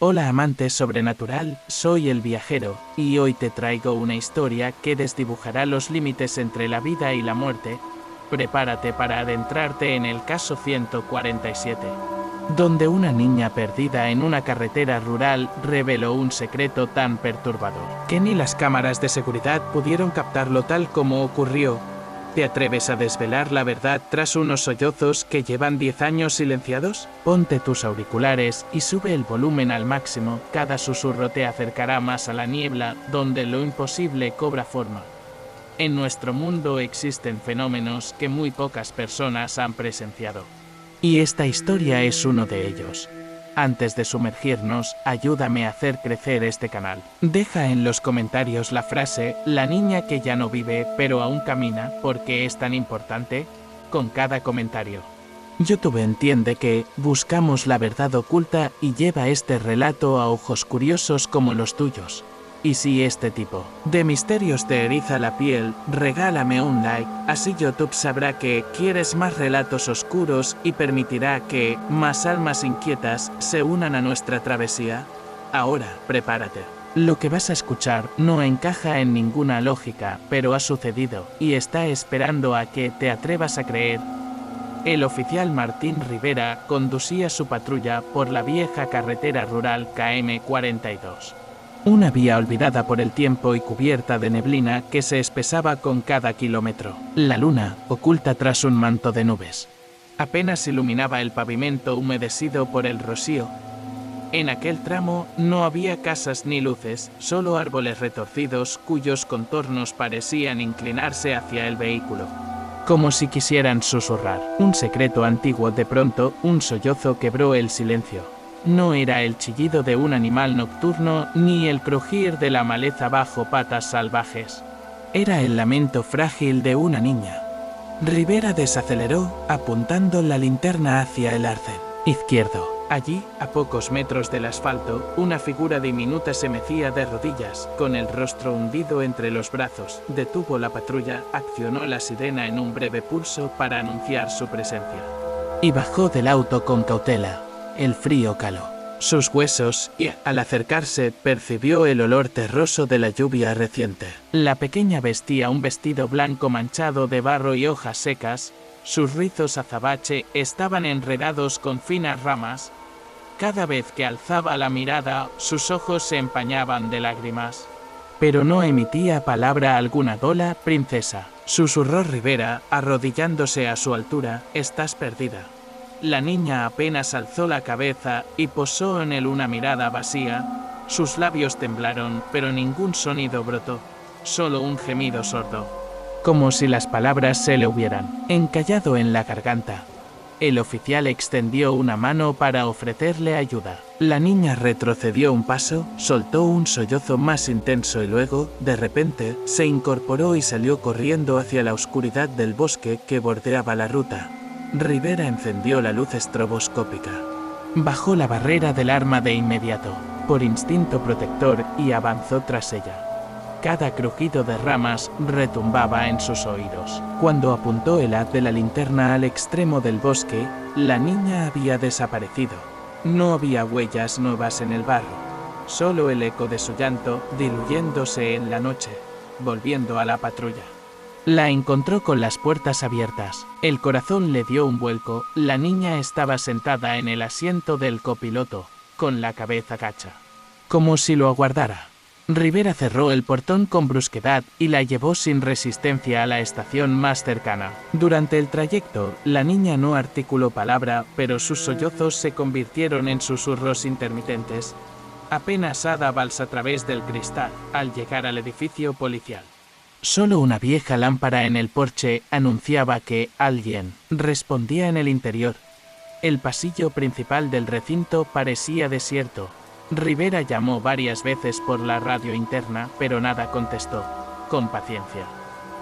Hola amante sobrenatural, soy el viajero, y hoy te traigo una historia que desdibujará los límites entre la vida y la muerte. Prepárate para adentrarte en el caso 147, donde una niña perdida en una carretera rural reveló un secreto tan perturbador, que ni las cámaras de seguridad pudieron captarlo tal como ocurrió. ¿Te atreves a desvelar la verdad tras unos sollozos que llevan 10 años silenciados? Ponte tus auriculares y sube el volumen al máximo, cada susurro te acercará más a la niebla, donde lo imposible cobra forma. En nuestro mundo existen fenómenos que muy pocas personas han presenciado. Y esta historia es uno de ellos. Antes de sumergirnos, ayúdame a hacer crecer este canal. Deja en los comentarios la frase, la niña que ya no vive, pero aún camina, ¿por qué es tan importante? Con cada comentario. YouTube entiende que buscamos la verdad oculta y lleva este relato a ojos curiosos como los tuyos. Y si este tipo de misterios te eriza la piel, regálame un like, así YouTube sabrá que quieres más relatos oscuros y permitirá que más almas inquietas se unan a nuestra travesía. Ahora, prepárate. Lo que vas a escuchar no encaja en ninguna lógica, pero ha sucedido, y está esperando a que te atrevas a creer. El oficial Martín Rivera conducía su patrulla por la vieja carretera rural KM 42. Una vía olvidada por el tiempo y cubierta de neblina que se espesaba con cada kilómetro. La luna, oculta tras un manto de nubes, apenas iluminaba el pavimento humedecido por el rocío. En aquel tramo no había casas ni luces, solo árboles retorcidos cuyos contornos parecían inclinarse hacia el vehículo, como si quisieran susurrar un secreto antiguo. De pronto, un sollozo quebró el silencio. No era el chillido de un animal nocturno, ni el crujir de la maleza bajo patas salvajes. Era el lamento frágil de una niña. Rivera desaceleró, apuntando la linterna hacia el arcén izquierdo. Allí, a pocos metros del asfalto, una figura diminuta se mecía de rodillas, con el rostro hundido entre los brazos. Detuvo la patrulla, accionó la sirena en un breve pulso para anunciar su presencia, y bajó del auto con cautela. El frío caló sus huesos y, al acercarse, percibió el olor terroso de la lluvia reciente. La pequeña vestía un vestido blanco manchado de barro y hojas secas. Sus rizos azabache estaban enredados con finas ramas. Cada vez que alzaba la mirada, sus ojos se empañaban de lágrimas. Pero no emitía palabra alguna. «Hola, princesa», susurró Rivera, arrodillándose a su altura, «estás perdida». La niña apenas alzó la cabeza y posó en él una mirada vacía. Sus labios temblaron, pero ningún sonido brotó, solo un gemido sordo, como si las palabras se le hubieran encallado en la garganta. El oficial extendió una mano para ofrecerle ayuda. La niña retrocedió un paso, soltó un sollozo más intenso y luego, de repente, se incorporó y salió corriendo hacia la oscuridad del bosque que bordeaba la ruta. Rivera encendió la luz estroboscópica. Bajó la barrera del arma de inmediato, por instinto protector, y avanzó tras ella. Cada crujido de ramas retumbaba en sus oídos. Cuando apuntó el haz de la linterna al extremo del bosque, la niña había desaparecido. No había huellas nuevas en el barro, solo el eco de su llanto diluyéndose en la noche. Volviendo a la patrulla, la encontró con las puertas abiertas. El corazón le dio un vuelco. La niña estaba sentada en el asiento del copiloto, con la cabeza gacha, como si lo aguardara. Rivera cerró el portón con brusquedad y la llevó sin resistencia a la estación más cercana. Durante el trayecto, la niña no articuló palabra, pero sus sollozos se convirtieron en susurros intermitentes. Apenas dábals a través del cristal, al llegar al edificio policial. Solo una vieja lámpara en el porche anunciaba que alguien respondía en el interior. El pasillo principal del recinto parecía desierto. Rivera llamó varias veces por la radio interna, pero nada contestó. Con paciencia,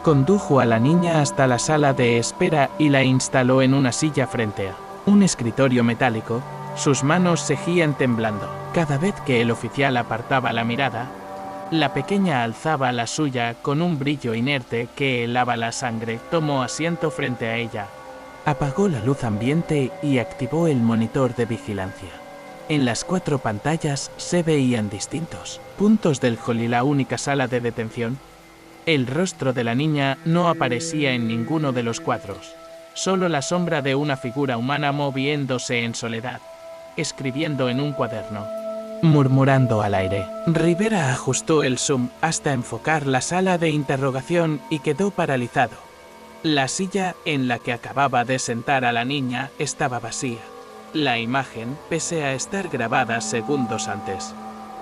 condujo a la niña hasta la sala de espera y la instaló en una silla frente a un escritorio metálico. Sus manos seguían temblando. Cada vez que el oficial apartaba la mirada, la pequeña alzaba la suya con un brillo inerte que helaba la sangre. Tomó asiento frente a ella. Apagó la luz ambiente y activó el monitor de vigilancia. En las 4 pantallas se veían distintos puntos del hall y la única sala de detención. El rostro de la niña no aparecía en ninguno de los cuadros, solo la sombra de una figura humana moviéndose en soledad, escribiendo en un cuaderno, murmurando al aire. Rivera ajustó el zoom hasta enfocar la sala de interrogación y quedó paralizado. La silla en la que acababa de sentar a la niña estaba vacía. La imagen, pese a estar grabada segundos antes,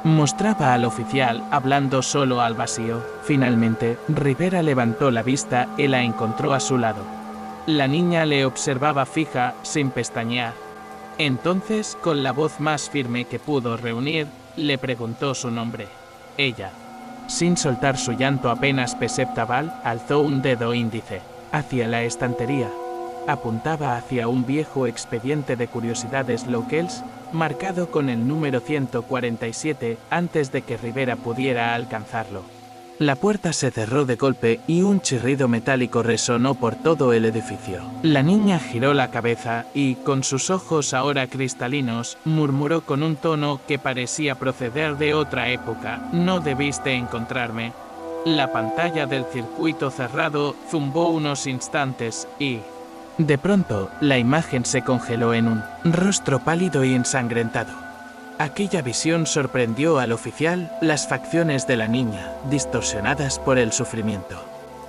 mostraba al oficial hablando solo al vacío. Finalmente, Rivera levantó la vista y la encontró a su lado. La niña le observaba fija, sin pestañear. Entonces, con la voz más firme que pudo reunir, le preguntó su nombre. Ella, sin soltar su llanto apenas perceptible, alzó un dedo índice hacia la estantería. Apuntaba hacia un viejo expediente de curiosidades locales, marcado con el número 147 antes de que Rivera pudiera alcanzarlo. La puerta se cerró de golpe y un chirrido metálico resonó por todo el edificio. La niña giró la cabeza y, con sus ojos ahora cristalinos, murmuró con un tono que parecía proceder de otra época: «No debiste encontrarme». La pantalla del circuito cerrado zumbó unos instantes y, de pronto, la imagen se congeló en un rostro pálido y ensangrentado. Aquella visión sorprendió al oficial. Las facciones de la niña, distorsionadas por el sufrimiento,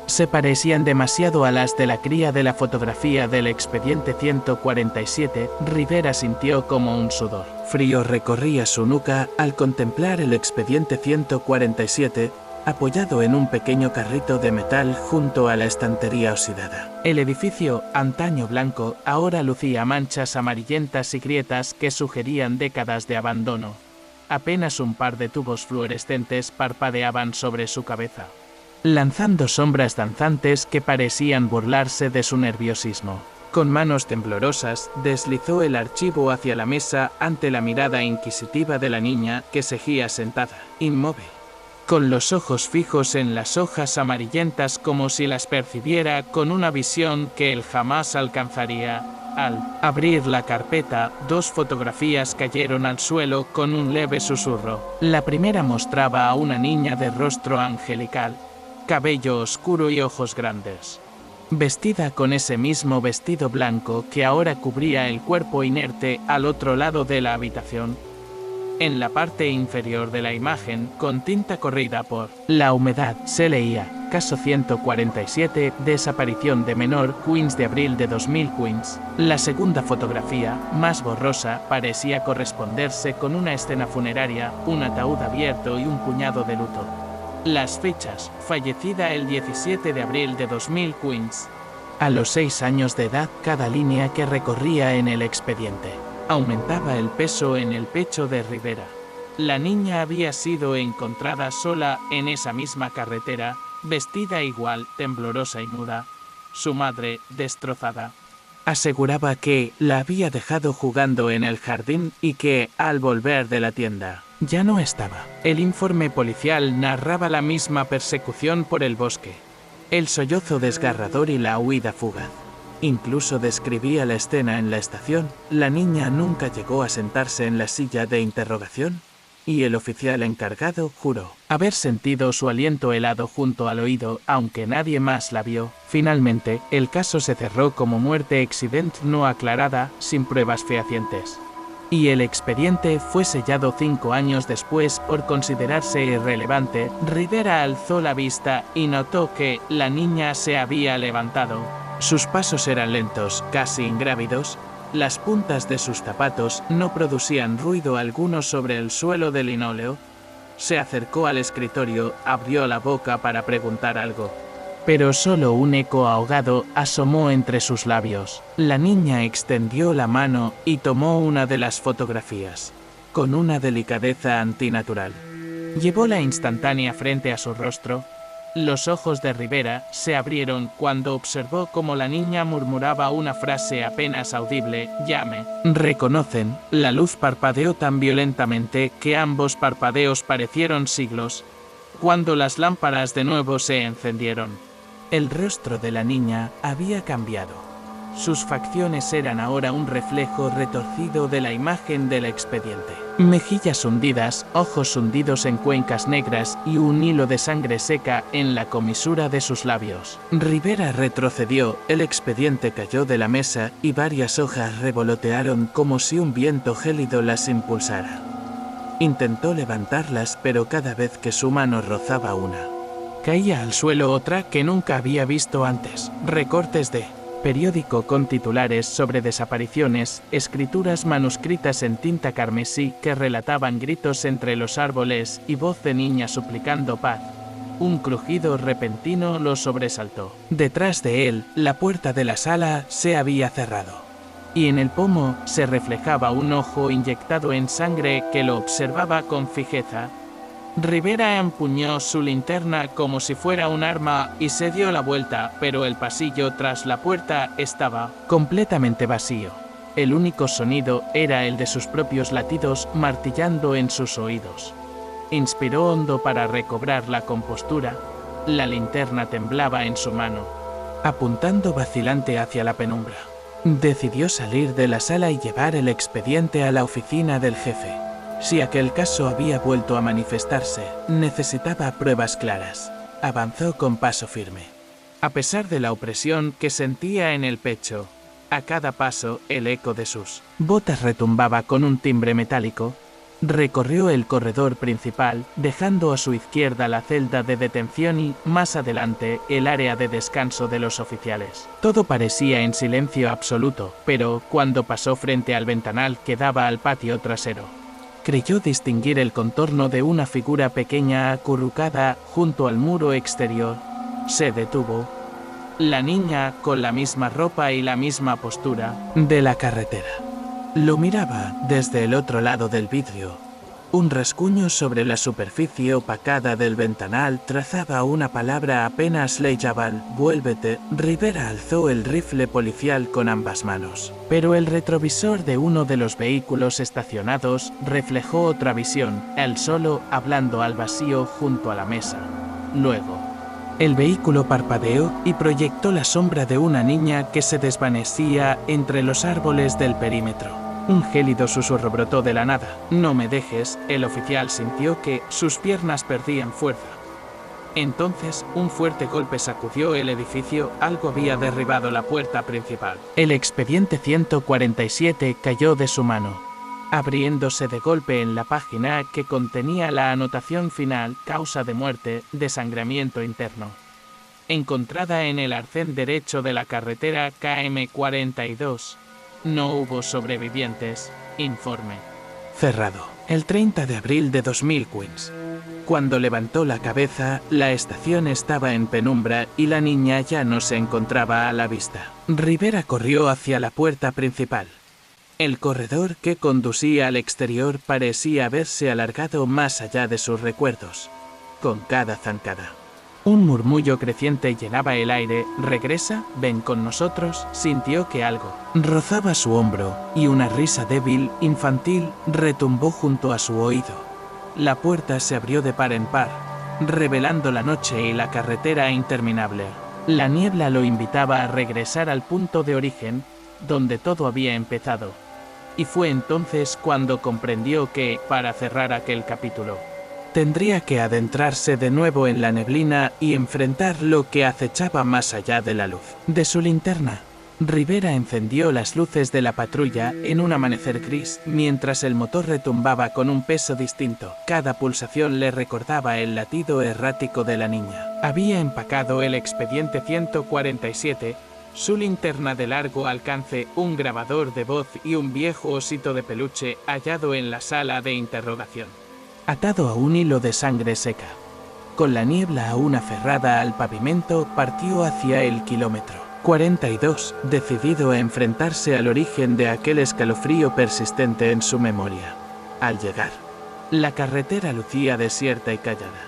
se parecían demasiado a las de la cría de la fotografía del expediente 147. Rivera sintió como un sudor frío recorría su nuca al contemplar el expediente 147, apoyado en un pequeño carrito de metal junto a la estantería oxidada. El edificio, antaño blanco, ahora lucía manchas amarillentas y grietas que sugerían décadas de abandono. Apenas un par de tubos fluorescentes parpadeaban sobre su cabeza, lanzando sombras danzantes que parecían burlarse de su nerviosismo. Con manos temblorosas, deslizó el archivo hacia la mesa ante la mirada inquisitiva de la niña, que seguía sentada, inmóvil, con los ojos fijos en las hojas amarillentas como si las percibiera con una visión que él jamás alcanzaría. Al abrir la carpeta, 2 fotografías cayeron al suelo con un leve susurro. La primera mostraba a una niña de rostro angelical, cabello oscuro y ojos grandes, vestida con ese mismo vestido blanco que ahora cubría el cuerpo inerte al otro lado de la habitación. En la parte inferior de la imagen, con tinta corrida por la humedad, se leía: Caso 147, desaparición de menor, Queens de abril de 2000 Queens. La segunda fotografía, más borrosa, parecía corresponderse con una escena funeraria, un ataúd abierto y un puñado de luto. Las fechas: fallecida el 17 de abril de 2000 Queens. A los 6 años de edad, cada línea que recorría en el expediente aumentaba el peso en el pecho de Rivera. La niña había sido encontrada sola en esa misma carretera, vestida igual, temblorosa y muda. Su madre, destrozada, aseguraba que la había dejado jugando en el jardín y que, al volver de la tienda, ya no estaba. El informe policial narraba la misma persecución por el bosque, el sollozo desgarrador y la huida fugaz. Incluso describía la escena en la estación. La niña nunca llegó a sentarse en la silla de interrogación, y el oficial encargado juró haber sentido su aliento helado junto al oído, aunque nadie más la vio. Finalmente, el caso se cerró como muerte accident no aclarada, sin pruebas fehacientes, y el expediente fue sellado 5 años después por considerarse irrelevante. Rivera alzó la vista y notó que la niña se había levantado. Sus pasos eran lentos, casi ingrávidos. Las puntas de sus zapatos no producían ruido alguno sobre el suelo de linóleo. Se acercó al escritorio, abrió la boca para preguntar algo, pero solo un eco ahogado asomó entre sus labios. La niña extendió la mano y tomó una de las fotografías, con una delicadeza antinatural. Llevóla instantánea frente a su rostro. Los ojos de Rivera se abrieron cuando observó cómo la niña murmuraba una frase apenas audible: «Ya me reconocen». La luz parpadeó tan violentamente que ambos parpadeos parecieron siglos. Cuando las lámparas de nuevo se encendieron, el rostro de la niña había cambiado. Sus facciones eran ahora un reflejo retorcido de la imagen del expediente. Mejillas hundidas, ojos hundidos en cuencas negras y un hilo de sangre seca en la comisura de sus labios. Rivera retrocedió, el expediente cayó de la mesa y varias hojas revolotearon como si un viento gélido las impulsara. Intentó levantarlas, pero cada vez que su mano rozaba una, caía al suelo otra que nunca había visto antes. Recortes de periódico con titulares sobre desapariciones, escrituras manuscritas en tinta carmesí que relataban gritos entre los árboles y voz de niña suplicando paz. Un crujido repentino lo sobresaltó. Detrás de él, la puerta de la sala se había cerrado, y en el pomo se reflejaba un ojo inyectado en sangre que lo observaba con fijeza. Rivera empuñó su linterna como si fuera un arma y se dio la vuelta, pero el pasillo tras la puerta estaba completamente vacío. El único sonido era el de sus propios latidos martillando en sus oídos. Inspiró hondo para recobrar la compostura. La linterna temblaba en su mano, apuntando vacilante hacia la penumbra. Decidió salir de la sala y llevar el expediente a la oficina del jefe. Si aquel caso había vuelto a manifestarse, necesitaba pruebas claras. Avanzó con paso firme. A pesar de la opresión que sentía en el pecho, a cada paso el eco de sus botas retumbaba con un timbre metálico. Recorrió el corredor principal, dejando a su izquierda la celda de detención y, más adelante, el área de descanso de los oficiales. Todo parecía en silencio absoluto, pero, cuando pasó frente al ventanal que daba al patio trasero, creyó distinguir el contorno de una figura pequeña acurrucada junto al muro exterior. Se detuvo. La niña, con la misma ropa y la misma postura de la carretera, lo miraba desde el otro lado del vidrio. Un rasguño sobre la superficie opacada del ventanal trazaba una palabra apenas legible: vuélvete. Rivera alzó el rifle policial con ambas manos, pero el retrovisor de uno de los vehículos estacionados reflejó otra visión, él solo hablando al vacío junto a la mesa. Luego, el vehículo parpadeó y proyectó la sombra de una niña que se desvanecía entre los árboles del perímetro. Un gélido susurro brotó de la nada. No me dejes. El oficial sintió que sus piernas perdían fuerza. Entonces, un fuerte golpe sacudió el edificio. Algo había derribado la puerta principal. El expediente 147 cayó de su mano, abriéndose de golpe en la página que contenía la anotación final: causa de muerte, desangramiento interno. Encontrada en el arcén derecho de la carretera KM42. No hubo sobrevivientes. Informe cerrado. El 30 de abril de 2015. Cuando levantó la cabeza, la estación estaba en penumbra y la niña ya no se encontraba a la vista. Rivera corrió hacia la puerta principal. El corredor que conducía al exterior parecía haberse alargado más allá de sus recuerdos, con cada zancada. Un murmullo creciente llenaba el aire. «¿Regresa? Ven con nosotros». Sintió que algo rozaba su hombro, y una risa débil, infantil, retumbó junto a su oído. La puerta se abrió de par en par, revelando la noche y la carretera interminable. La niebla lo invitaba a regresar al punto de origen, donde todo había empezado. Y fue entonces cuando comprendió que, para cerrar aquel capítulo, tendría que adentrarse de nuevo en la neblina y enfrentar lo que acechaba más allá de la luz de su linterna. Rivera encendió las luces de la patrulla en un amanecer gris, mientras el motor retumbaba con un peso distinto. Cada pulsación le recordaba el latido errático de la niña. Había empacado el expediente 147, su linterna de largo alcance, un grabador de voz y un viejo osito de peluche hallado en la sala de interrogación, atado a un hilo de sangre seca. Con la niebla aún aferrada al pavimento, partió hacia el kilómetro 42, decidido a enfrentarse al origen de aquel escalofrío persistente en su memoria. Al llegar, la carretera lucía desierta y callada.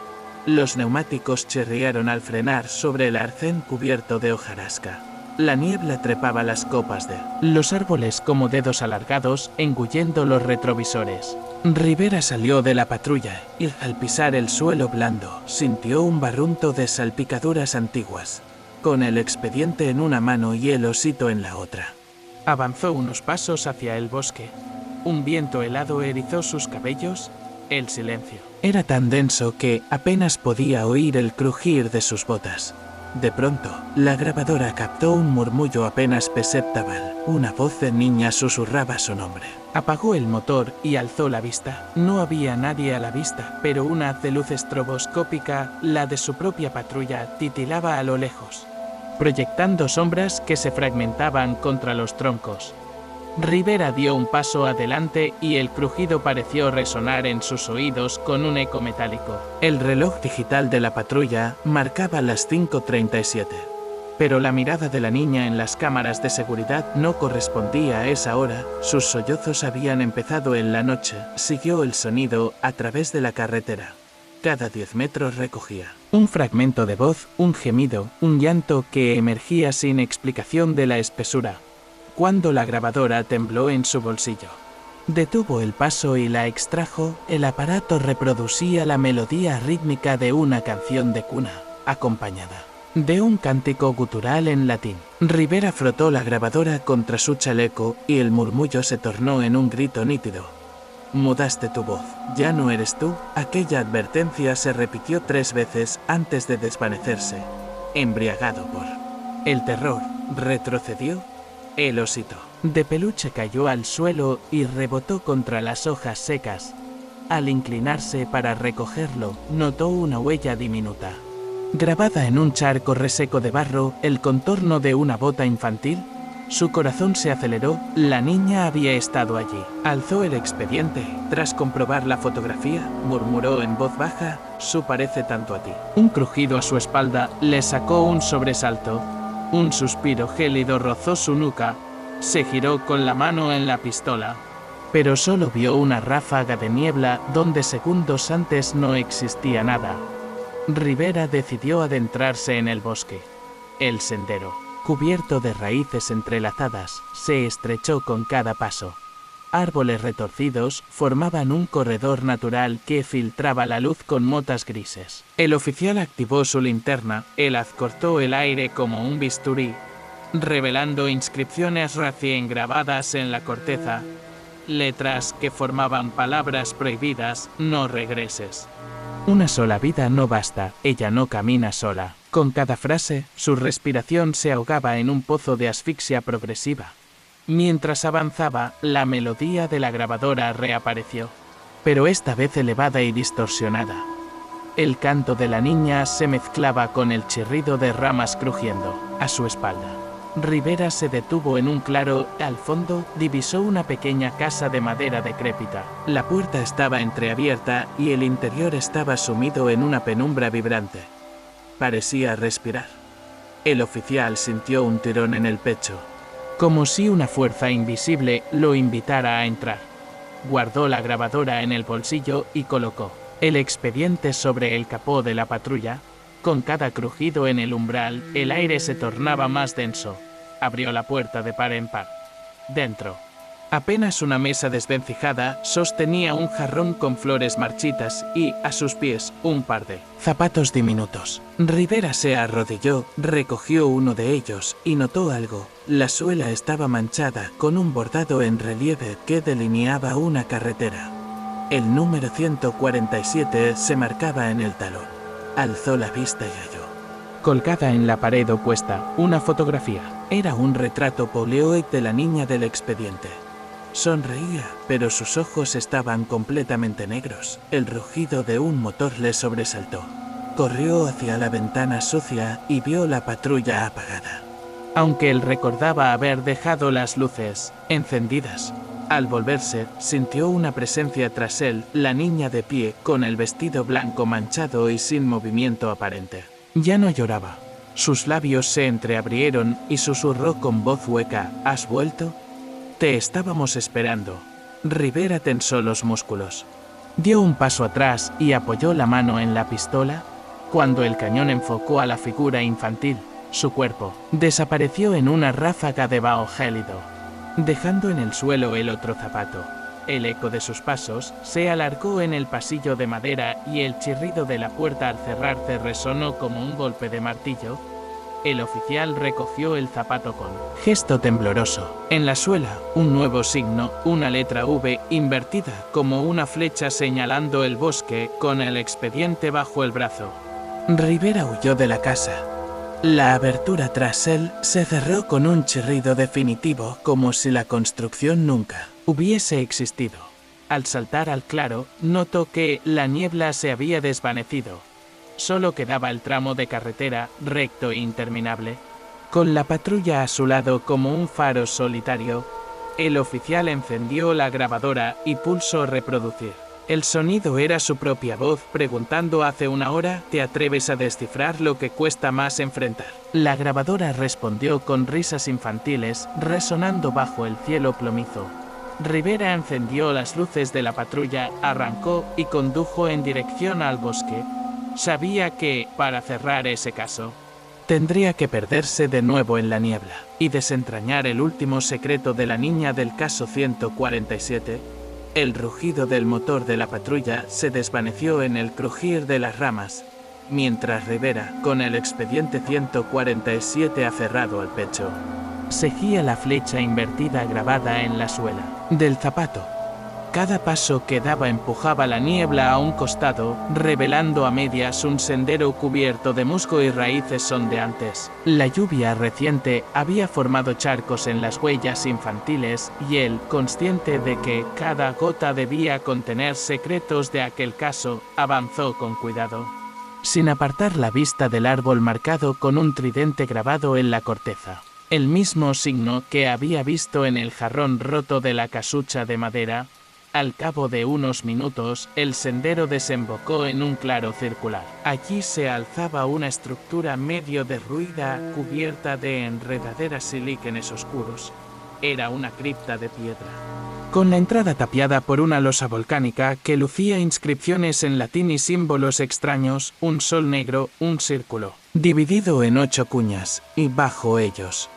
Los neumáticos chirriaron al frenar sobre el arcén cubierto de hojarasca. La niebla trepaba las copas de los árboles como dedos alargados, engullendo los retrovisores. Rivera salió de la patrulla y, al pisar el suelo blando, sintió un barrunto de salpicaduras antiguas. con el expediente en una mano y el osito en la otra. Avanzó unos pasos hacia el bosque. Un viento helado erizó sus cabellos. El silencio era tan denso que apenas podía oír el crujir de sus botas. De pronto, la grabadora captó un murmullo apenas perceptible. Una voz de niña susurraba su nombre. Apagó el motor y alzó la vista. No había nadie a la vista, pero una haz de luz estroboscópica, la de su propia patrulla, titilaba a lo lejos, proyectando sombras que se fragmentaban contra los troncos. Rivera dio un paso adelante y el crujido pareció resonar en sus oídos con un eco metálico. El reloj digital de la patrulla marcaba las 5:37. Pero la mirada de la niña en las cámaras de seguridad no correspondía a esa hora. Sus sollozos habían empezado en la noche. Siguió el sonido a través de la carretera. Cada 10 metros recogía un fragmento de voz, un gemido, un llanto que emergía sin explicación de la espesura. Cuando la grabadora tembló en su bolsillo, detuvo el paso y la extrajo. El aparato reproducía la melodía rítmica de una canción de cuna, acompañada de un cántico gutural en latín. Rivera frotó la grabadora contra su chaleco y el murmullo se tornó en un grito nítido. Mudaste tu voz, ya no eres tú. Aquella advertencia se repitió 3 veces antes de desvanecerse. Embriagado por el terror, retrocedió. El osito de peluche cayó al suelo y rebotó contra las hojas secas. Al inclinarse para recogerlo, notó una huella diminuta, grabada en un charco reseco de barro, el contorno de una bota infantil. Su corazón se aceleró. La niña había estado allí. Alzó el expediente. Tras comprobar la fotografía, murmuró en voz baja: «Su parece tanto a ti». Un crujido a su espalda le sacó un sobresalto. Un suspiro gélido rozó su nuca. Se giró con la mano en la pistola, pero solo vio una ráfaga de niebla donde segundos antes no existía nada. Rivera decidió adentrarse en el bosque. El sendero, cubierto de raíces entrelazadas, se estrechó con cada paso. Árboles retorcidos formaban un corredor natural que filtraba la luz con motas grises. El oficial activó su linterna. El haz cortó el aire como un bisturí, revelando inscripciones recién grabadas en la corteza, letras que formaban palabras prohibidas: «No regreses». Una sola vida no basta, ella no camina sola. Con cada frase, su respiración se ahogaba en un pozo de asfixia progresiva. Mientras avanzaba, la melodía de la grabadora reapareció, pero esta vez elevada y distorsionada. El canto de la niña se mezclaba con el chirrido de ramas crujiendo a su espalda. Rivera se detuvo en un claro. Al fondo, divisó una pequeña casa de madera decrépita. La puerta estaba entreabierta y el interior estaba sumido en una penumbra vibrante. Parecía respirar. El oficial sintió un tirón en el pecho, como si una fuerza invisible lo invitara a entrar. Guardó la grabadora en el bolsillo y colocó el expediente sobre el capó de la patrulla. Con cada crujido en el umbral, el aire se tornaba más denso. Abrió la puerta de par en par. Dentro, apenas una mesa desvencijada sostenía un jarrón con flores marchitas y, a sus pies, un par de zapatos diminutos. Rivera se arrodilló, recogió uno de ellos y notó algo. La suela estaba manchada con un bordado en relieve que delineaba una carretera. El número 147 se marcaba en el talón. Alzó la vista y halló, colgada en la pared opuesta, una fotografía. Era un retrato Polaroid de la niña del expediente. Sonreía, pero sus ojos estaban completamente negros. El rugido de un motor le sobresaltó. Corrió hacia la ventana sucia y vio la patrulla apagada, aunque él recordaba haber dejado las luces encendidas. Al volverse, sintió una presencia tras él, la niña de pie, con el vestido blanco manchado y sin movimiento aparente. Ya no lloraba. Sus labios se entreabrieron y susurró con voz hueca: «¿Has vuelto? Te estábamos esperando». Rivera tensó los músculos. Dio un paso atrás y apoyó la mano en la pistola. Cuando el cañón enfocó a la figura infantil, su cuerpo desapareció en una ráfaga de vaho gélido, dejando en el suelo el otro zapato. El eco de sus pasos se alargó en el pasillo de madera y el chirrido de la puerta al cerrarse resonó como un golpe de martillo. El oficial recogió el zapato con gesto tembloroso. En la suela, un nuevo signo, una letra V invertida como una flecha señalando el bosque con el expediente bajo el brazo. Rivera huyó de la casa. La abertura tras él se cerró con un chirrido definitivo, como si la construcción nunca hubiese existido. Al saltar al claro, notó que la niebla se había desvanecido. Solo quedaba el tramo de carretera, recto e interminable. Con la patrulla a su lado como un faro solitario, el oficial encendió la grabadora y pulsó reproducir. El sonido era su propia voz preguntando hace una hora, ¿te atreves a descifrar lo que cuesta más enfrentar? La grabadora respondió con risas infantiles, resonando bajo el cielo plomizo. Rivera encendió las luces de la patrulla, arrancó y condujo en dirección al bosque. Sabía que, para cerrar ese caso, tendría que perderse de nuevo en la niebla y desentrañar el último secreto de la niña del caso 147. El rugido del motor de la patrulla se desvaneció en el crujir de las ramas, mientras Rivera, con el expediente 147 aferrado al pecho, seguía la flecha invertida grabada en la suela del zapato. Cada paso que daba empujaba la niebla a un costado, revelando a medias un sendero cubierto de musgo y raíces ondeantes. La lluvia reciente había formado charcos en las huellas infantiles y él, consciente de que cada gota debía contener secretos de aquel caso, avanzó con cuidado, sin apartar la vista del árbol marcado con un tridente grabado en la corteza. El mismo signo que había visto en el jarrón roto de la casucha de madera. Al cabo de unos minutos, el sendero desembocó en un claro circular. Allí se alzaba una estructura medio derruida, cubierta de enredaderas y líquenes oscuros. Era una cripta de piedra, con la entrada tapiada por una losa volcánica que lucía inscripciones en latín y símbolos extraños, un sol negro, un círculo, dividido en 8 cuñas, y bajo ellos,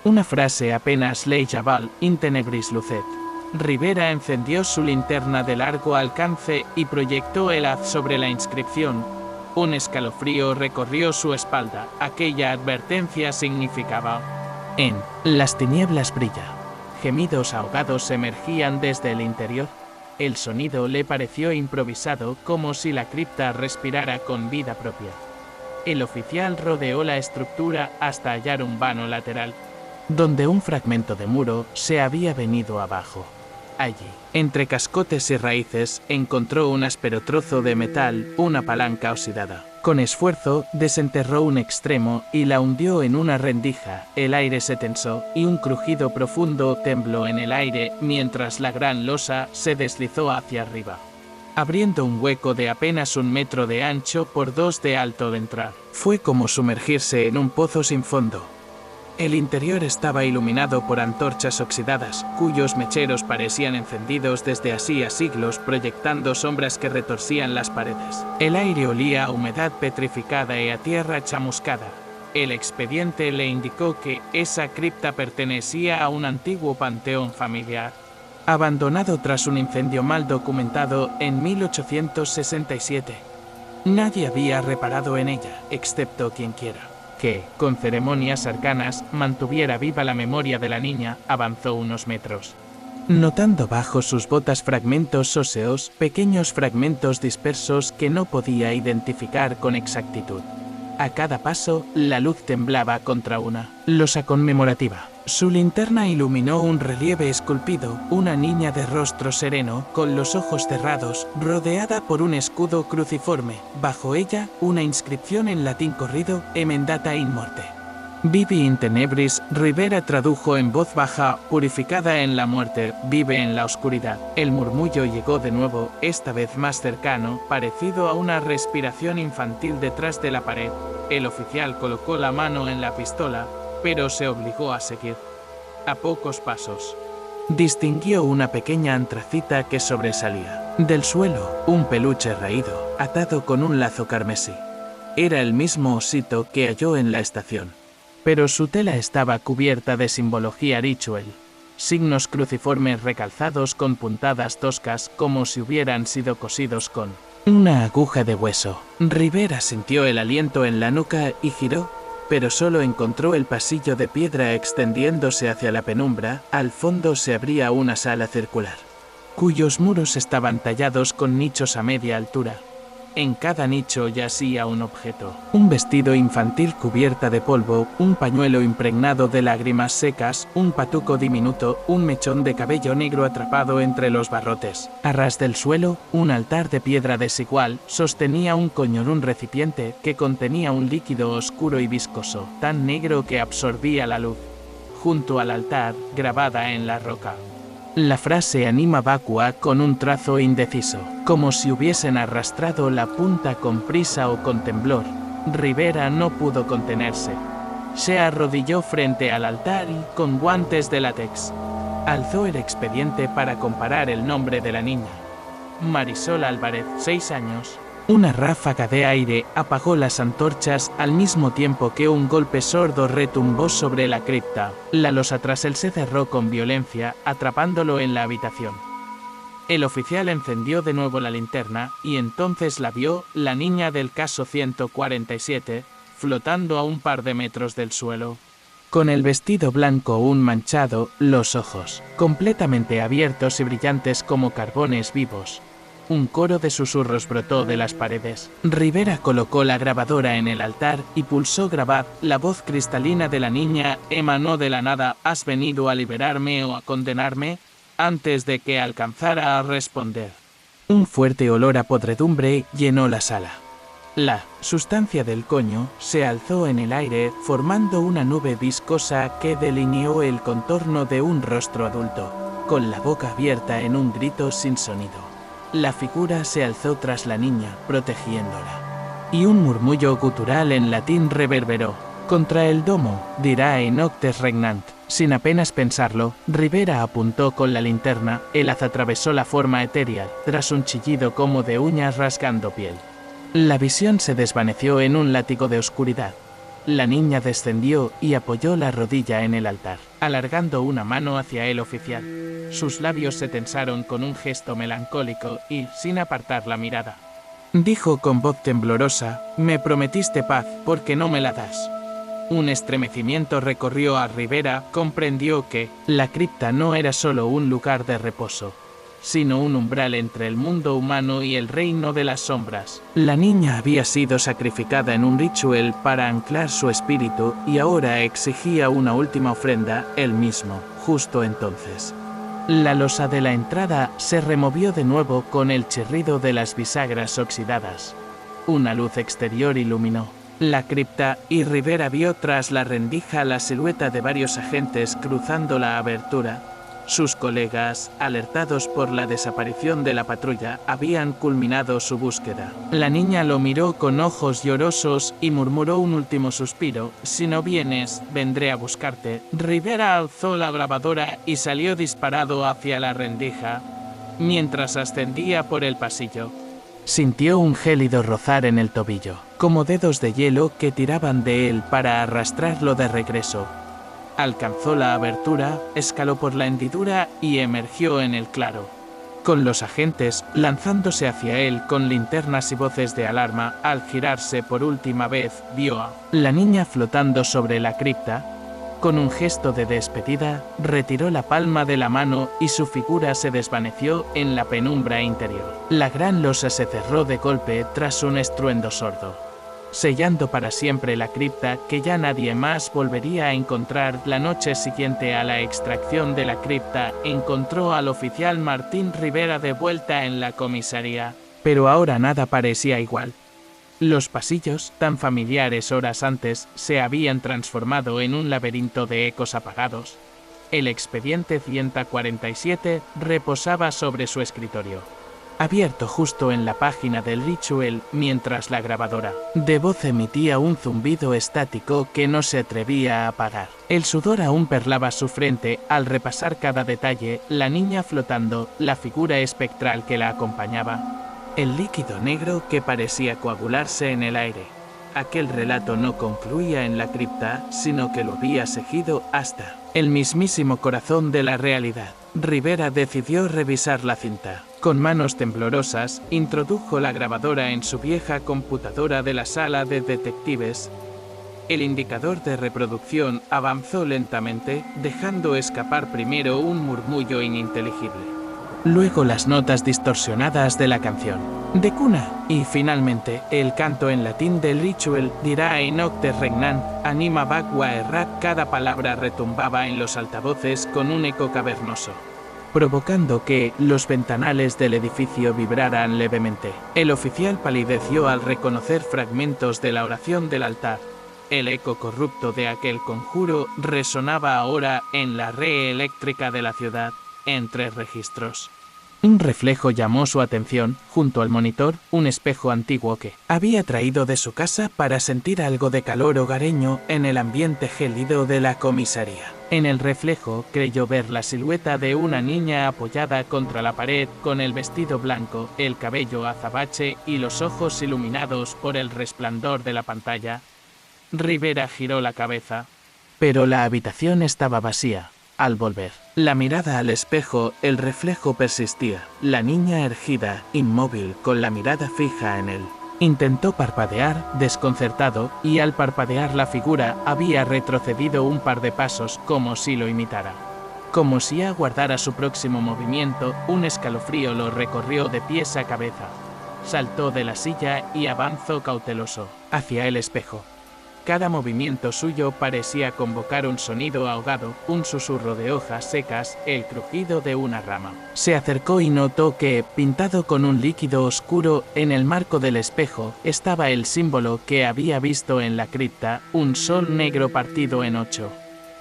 una frase apenas legible, in tenebris lucet. Rivera encendió su linterna de largo alcance y proyectó el haz sobre la inscripción. Un escalofrío recorrió su espalda. Aquella advertencia significaba: en las tinieblas brilla. Gemidos ahogados emergían desde el interior. El sonido le pareció improvisado, como si la cripta respirara con vida propia. El oficial rodeó la estructura hasta hallar un vano lateral, donde un fragmento de muro se había venido abajo. Allí, entre cascotes y raíces, encontró un áspero trozo de metal, una palanca oxidada. Con esfuerzo, desenterró un extremo y la hundió en una rendija. El aire se tensó y un crujido profundo tembló en el aire mientras la gran losa se deslizó hacia arriba, abriendo un hueco de apenas 1 metro de ancho por 2 de alto de entrar. Fue como sumergirse en un pozo sin fondo. El interior estaba iluminado por antorchas oxidadas, cuyos mecheros parecían encendidos desde hacía siglos, proyectando sombras que retorcían las paredes. El aire olía a humedad petrificada y a tierra chamuscada. El expediente le indicó que esa cripta pertenecía a un antiguo panteón familiar, abandonado tras un incendio mal documentado en 1867. Nadie había reparado en ella, excepto quienquiera que, con ceremonias arcanas, mantuviera viva la memoria de la niña. Avanzó unos metros, notando bajo sus botas fragmentos óseos, pequeños fragmentos dispersos que no podía identificar con exactitud. A cada paso, la luz temblaba contra una losa conmemorativa. Su linterna iluminó un relieve esculpido, una niña de rostro sereno, con los ojos cerrados, rodeada por un escudo cruciforme. Bajo ella, una inscripción en latín corrido, Emendata in morte. Vivi in tenebris, Rivera tradujo en voz baja, purificada en la muerte, vive en la oscuridad. El murmullo llegó de nuevo, esta vez más cercano, parecido a una respiración infantil detrás de la pared. El oficial colocó la mano en la pistola, pero se obligó a seguir. A pocos pasos, distinguió una pequeña antracita que sobresalía del suelo, un peluche raído, atado con un lazo carmesí. Era el mismo osito que halló en la estación, pero su tela estaba cubierta de simbología ritual, signos cruciformes recalzados con puntadas toscas como si hubieran sido cosidos con una aguja de hueso. Rivera sintió el aliento en la nuca y giró. pero solo encontró el pasillo de piedra extendiéndose hacia la penumbra. Al fondo se abría una sala circular, cuyos muros estaban tallados con nichos a media altura. En cada nicho yacía un objeto: un vestido infantil cubierta de polvo, un pañuelo impregnado de lágrimas secas, un patuco diminuto, un mechón de cabello negro atrapado entre los barrotes. A ras del suelo, un altar de piedra desigual sostenía un recipiente que contenía un líquido oscuro y viscoso, tan negro que absorbía la luz. Junto al altar, grabada en la roca, la frase anima vacua con un trazo indeciso, como si hubiesen arrastrado la punta con prisa o con temblor. Rivera no pudo contenerse. Se arrodilló frente al altar y, con guantes de látex, alzó el expediente para comparar el nombre de la niña: Marisol Álvarez, 6 años. Una ráfaga de aire apagó las antorchas al mismo tiempo que un golpe sordo retumbó sobre la cripta. La losa tras él se cerró con violencia, atrapándolo en la habitación. El oficial encendió de nuevo la linterna y entonces la vio, la niña del caso 147, flotando a un par de metros del suelo, con el vestido blanco aún manchado, los ojos completamente abiertos y brillantes como carbones vivos. Un coro de susurros brotó de las paredes. Rivera colocó la grabadora en el altar y pulsó grabar. La voz cristalina de la niña emanó de la nada: ¿has venido a liberarme o a condenarme? Antes de que alcanzara a responder, un fuerte olor a podredumbre llenó la sala. La sustancia del coño se alzó en el aire, formando una nube viscosa que delineó el contorno de un rostro adulto, con la boca abierta en un grito sin sonido. La figura se alzó tras la niña, protegiéndola, y un murmullo gutural en latín reverberó: contra el domo, dirá in noctes regnant. Sin apenas pensarlo, Rivera apuntó con la linterna. El haz atravesó la forma etérea, tras un chillido como de uñas rasgando piel. La visión se desvaneció en un látigo de oscuridad. La niña descendió y apoyó la rodilla en el altar, alargando una mano hacia el oficial. Sus labios se tensaron con un gesto melancólico y, sin apartar la mirada, dijo con voz temblorosa: me prometiste paz, ¿por qué no me la das? Un estremecimiento recorrió a Rivera. Comprendió que la cripta no era solo un lugar de reposo, sino un umbral entre el mundo humano y el reino de las sombras. La niña había sido sacrificada en un ritual para anclar su espíritu y ahora exigía una última ofrenda, él mismo. Justo entonces, la losa de la entrada se removió de nuevo con el chirrido de las bisagras oxidadas. Una luz exterior iluminó la cripta y Rivera vio tras la rendija la silueta de varios agentes cruzando la abertura. Sus colegas, alertados por la desaparición de la patrulla, habían culminado su búsqueda. La niña lo miró con ojos llorosos y murmuró un último suspiro: si no vienes, vendré a buscarte. Rivera alzó la grabadora y salió disparado hacia la rendija. Mientras ascendía por el pasillo, sintió un gélido rozar en el tobillo, como dedos de hielo que tiraban de él para arrastrarlo de regreso. Alcanzó la abertura, escaló por la hendidura y emergió en el claro, con los agentes lanzándose hacia él con linternas y voces de alarma. Al girarse por última vez, vio a la niña flotando sobre la cripta. Con un gesto de despedida, retiró la palma de la mano y su figura se desvaneció en la penumbra interior. La gran losa se cerró de golpe tras un estruendo sordo, sellando para siempre la cripta que ya nadie más volvería a encontrar. La noche siguiente a la extracción de la cripta, encontró al oficial Martín Rivera de vuelta en la comisaría, pero ahora nada parecía igual. Los pasillos, tan familiares horas antes, se habían transformado en un laberinto de ecos apagados. El expediente 147 reposaba sobre su escritorio, abierto justo en la página del ritual, mientras la grabadora de voz emitía un zumbido estático que no se atrevía a apagar. El sudor aún perlaba su frente al repasar cada detalle: la niña flotando, la figura espectral que la acompañaba, el líquido negro que parecía coagularse en el aire. Aquel relato no concluía en la cripta, sino que lo había seguido hasta el mismísimo corazón de la realidad. Rivera decidió revisar la cinta. Con manos temblorosas, introdujo la grabadora en su vieja computadora de la sala de detectives El indicador de reproducción avanzó lentamente, dejando escapar primero un murmullo ininteligible. Luego las notas distorsionadas de la canción de cuna, y finalmente el canto en latín del ritual dirá en octe regnant, anima vacua errat. Cada palabra retumbaba en los altavoces con un eco cavernoso, provocando que los ventanales del edificio vibraran levemente. El oficial palideció al reconocer fragmentos de la oración del altar. El eco corrupto de aquel conjuro resonaba ahora en la red eléctrica de la ciudad, entre registros. Un reflejo llamó su atención, junto al monitor, un espejo antiguo que había traído de su casa para sentir algo de calor hogareño en el ambiente gélido de la comisaría. En el reflejo creyó ver la silueta de una niña apoyada contra la pared con el vestido blanco, el cabello azabache y los ojos iluminados por el resplandor de la pantalla. Rivera giró la cabeza, pero la habitación estaba vacía. Al volver la mirada al espejo, el reflejo persistía. La niña erguida, inmóvil, con la mirada fija en él. Intentó parpadear, desconcertado, y al parpadear la figura había retrocedido un par de pasos, como si lo imitara. Como si aguardara su próximo movimiento, un escalofrío lo recorrió de pies a cabeza. Saltó de la silla y avanzó cauteloso hacia el espejo. Cada movimiento suyo parecía convocar un sonido ahogado, un susurro de hojas secas, el crujido de una rama. Se acercó y notó que, pintado con un líquido oscuro, en el marco del espejo, estaba el símbolo que había visto en la cripta, un sol negro partido en 8.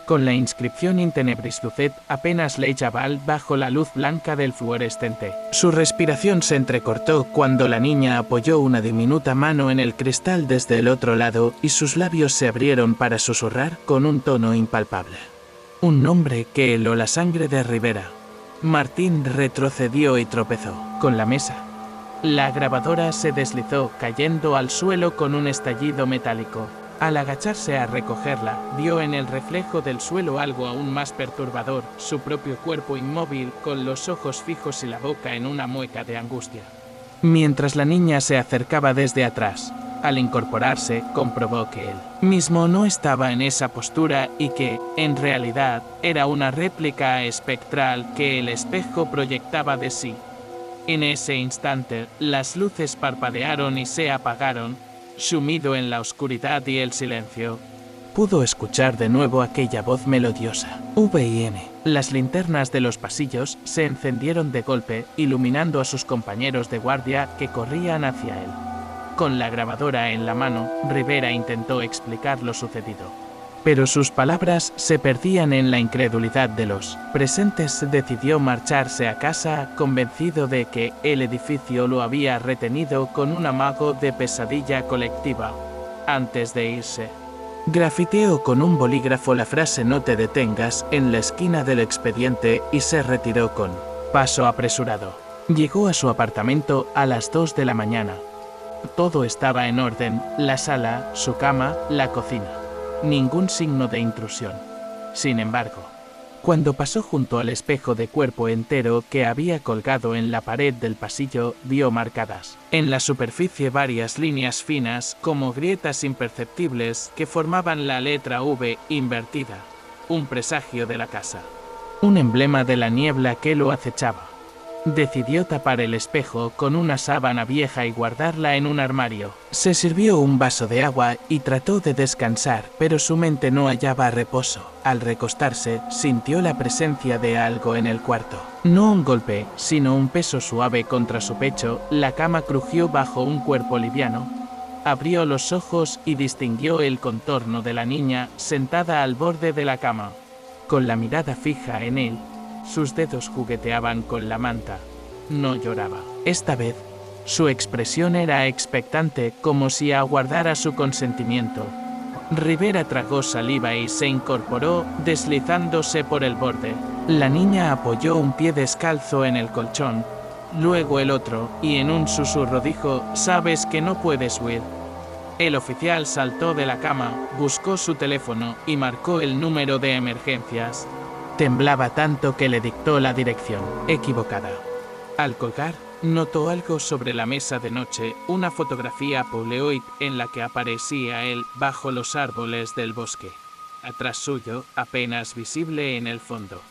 Con la inscripción In tenebris lucet apenas legible bajo la luz blanca del fluorescente. Su respiración se entrecortó cuando la niña apoyó una diminuta mano en el cristal desde el otro lado y sus labios se abrieron para susurrar con un tono impalpable. Un nombre que heló la sangre de Rivera. Martín retrocedió y tropezó con la mesa. La grabadora se deslizó, cayendo al suelo con un estallido metálico. Al agacharse a recogerla, vio en el reflejo del suelo algo aún más perturbador, su propio cuerpo inmóvil, con los ojos fijos y la boca en una mueca de angustia. Mientras la niña se acercaba desde atrás, al incorporarse, comprobó que él mismo no estaba en esa postura y que, en realidad, era una réplica espectral que el espejo proyectaba de sí. En ese instante, las luces parpadearon y se apagaron. Sumido en la oscuridad y el silencio, pudo escuchar de nuevo aquella voz melodiosa. V.I.N. Las linternas de los pasillos se encendieron de golpe, iluminando a sus compañeros de guardia que corrían hacia él. Con la grabadora en la mano, Rivera intentó explicar lo sucedido. Pero sus palabras se perdían en la incredulidad de los presentes. Decidió marcharse a casa, convencido de que el edificio lo había retenido con un amago de pesadilla colectiva. Antes de irse, grafiteó con un bolígrafo la frase "no te detengas" en la esquina del expediente y se retiró con paso apresurado. Llegó a su apartamento a las 2 de la mañana. Todo estaba en orden: la sala, su cama, la cocina. Ningún signo de intrusión. Sin embargo, cuando pasó junto al espejo de cuerpo entero que había colgado en la pared del pasillo, vio marcadas en la superficie varias líneas finas, como grietas imperceptibles, que formaban la letra V invertida. Un presagio de la casa. Un emblema de la niebla que lo acechaba. Decidió tapar el espejo con una sábana vieja y guardarla en un armario. Se sirvió un vaso de agua y trató de descansar, pero su mente no hallaba reposo. Al recostarse, sintió la presencia de algo en el cuarto. No un golpe, sino un peso suave contra su pecho. La cama crujió bajo un cuerpo liviano. Abrió los ojos y distinguió el contorno de la niña sentada al borde de la cama, con la mirada fija en él. Sus dedos jugueteaban con la manta. No lloraba. Esta vez, su expresión era expectante, como si aguardara su consentimiento. Rivera tragó saliva y se incorporó, deslizándose por el borde. La niña apoyó un pie descalzo en el colchón, luego el otro, y en un susurro dijo: «Sabes que no puedes huir». El oficial saltó de la cama, buscó su teléfono y marcó el número de emergencias. Temblaba tanto que le dictó la dirección equivocada. Al colgar, Notó algo sobre la mesa de noche, una fotografía Polaroid en la que aparecía él bajo los árboles del bosque. Atrás suyo, apenas visible en el fondo,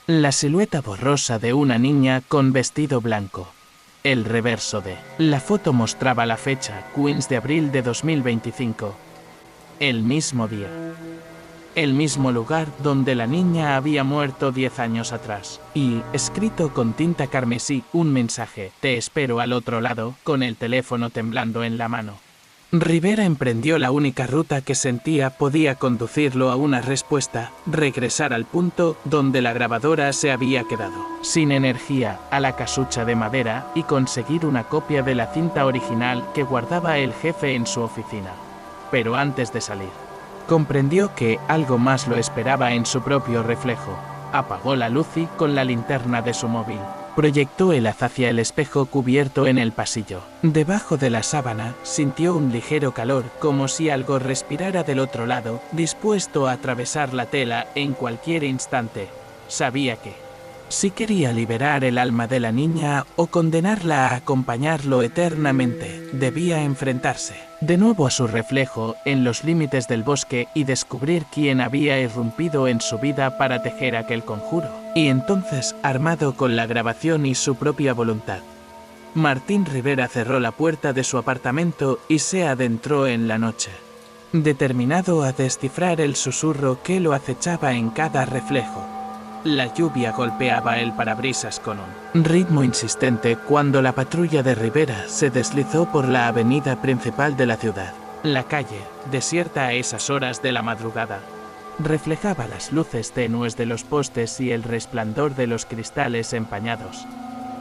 la silueta borrosa de una niña con vestido blanco. El reverso de la foto mostraba la fecha, 15 de abril de 2025. El mismo día. El mismo lugar donde la niña había muerto 10 años atrás. Y, escrito con tinta carmesí, un mensaje: te espero al otro lado, con el teléfono temblando en la mano. Rivera emprendió la única ruta que sentía podía conducirlo a una respuesta: regresar al punto donde la grabadora se había quedado, sin energía, a la casucha de madera, y conseguir una copia de la cinta original que guardaba el jefe en su oficina. Pero antes de salir, comprendió que algo más lo esperaba en su propio reflejo. Apagó la luz y, con la linterna de su móvil, proyectó el haz hacia el espejo cubierto en el pasillo. Debajo de la sábana, sintió un ligero calor, como si algo respirara del otro lado, dispuesto a atravesar la tela en cualquier instante. Sabía que, si quería liberar el alma de la niña o condenarla a acompañarlo eternamente, debía enfrentarse de nuevo a su reflejo en los límites del bosque y descubrir quién había irrumpido en su vida para tejer aquel conjuro. Y entonces, armado con la grabación y su propia voluntad, Martín Rivera cerró la puerta de su apartamento y se adentró en la noche, determinado a descifrar el susurro que lo acechaba en cada reflejo. La lluvia golpeaba el parabrisas con un ritmo insistente cuando la patrulla de Rivera se deslizó por la avenida principal de la ciudad. La calle, desierta a esas horas de la madrugada, reflejaba las luces tenues de los postes y el resplandor de los cristales empañados.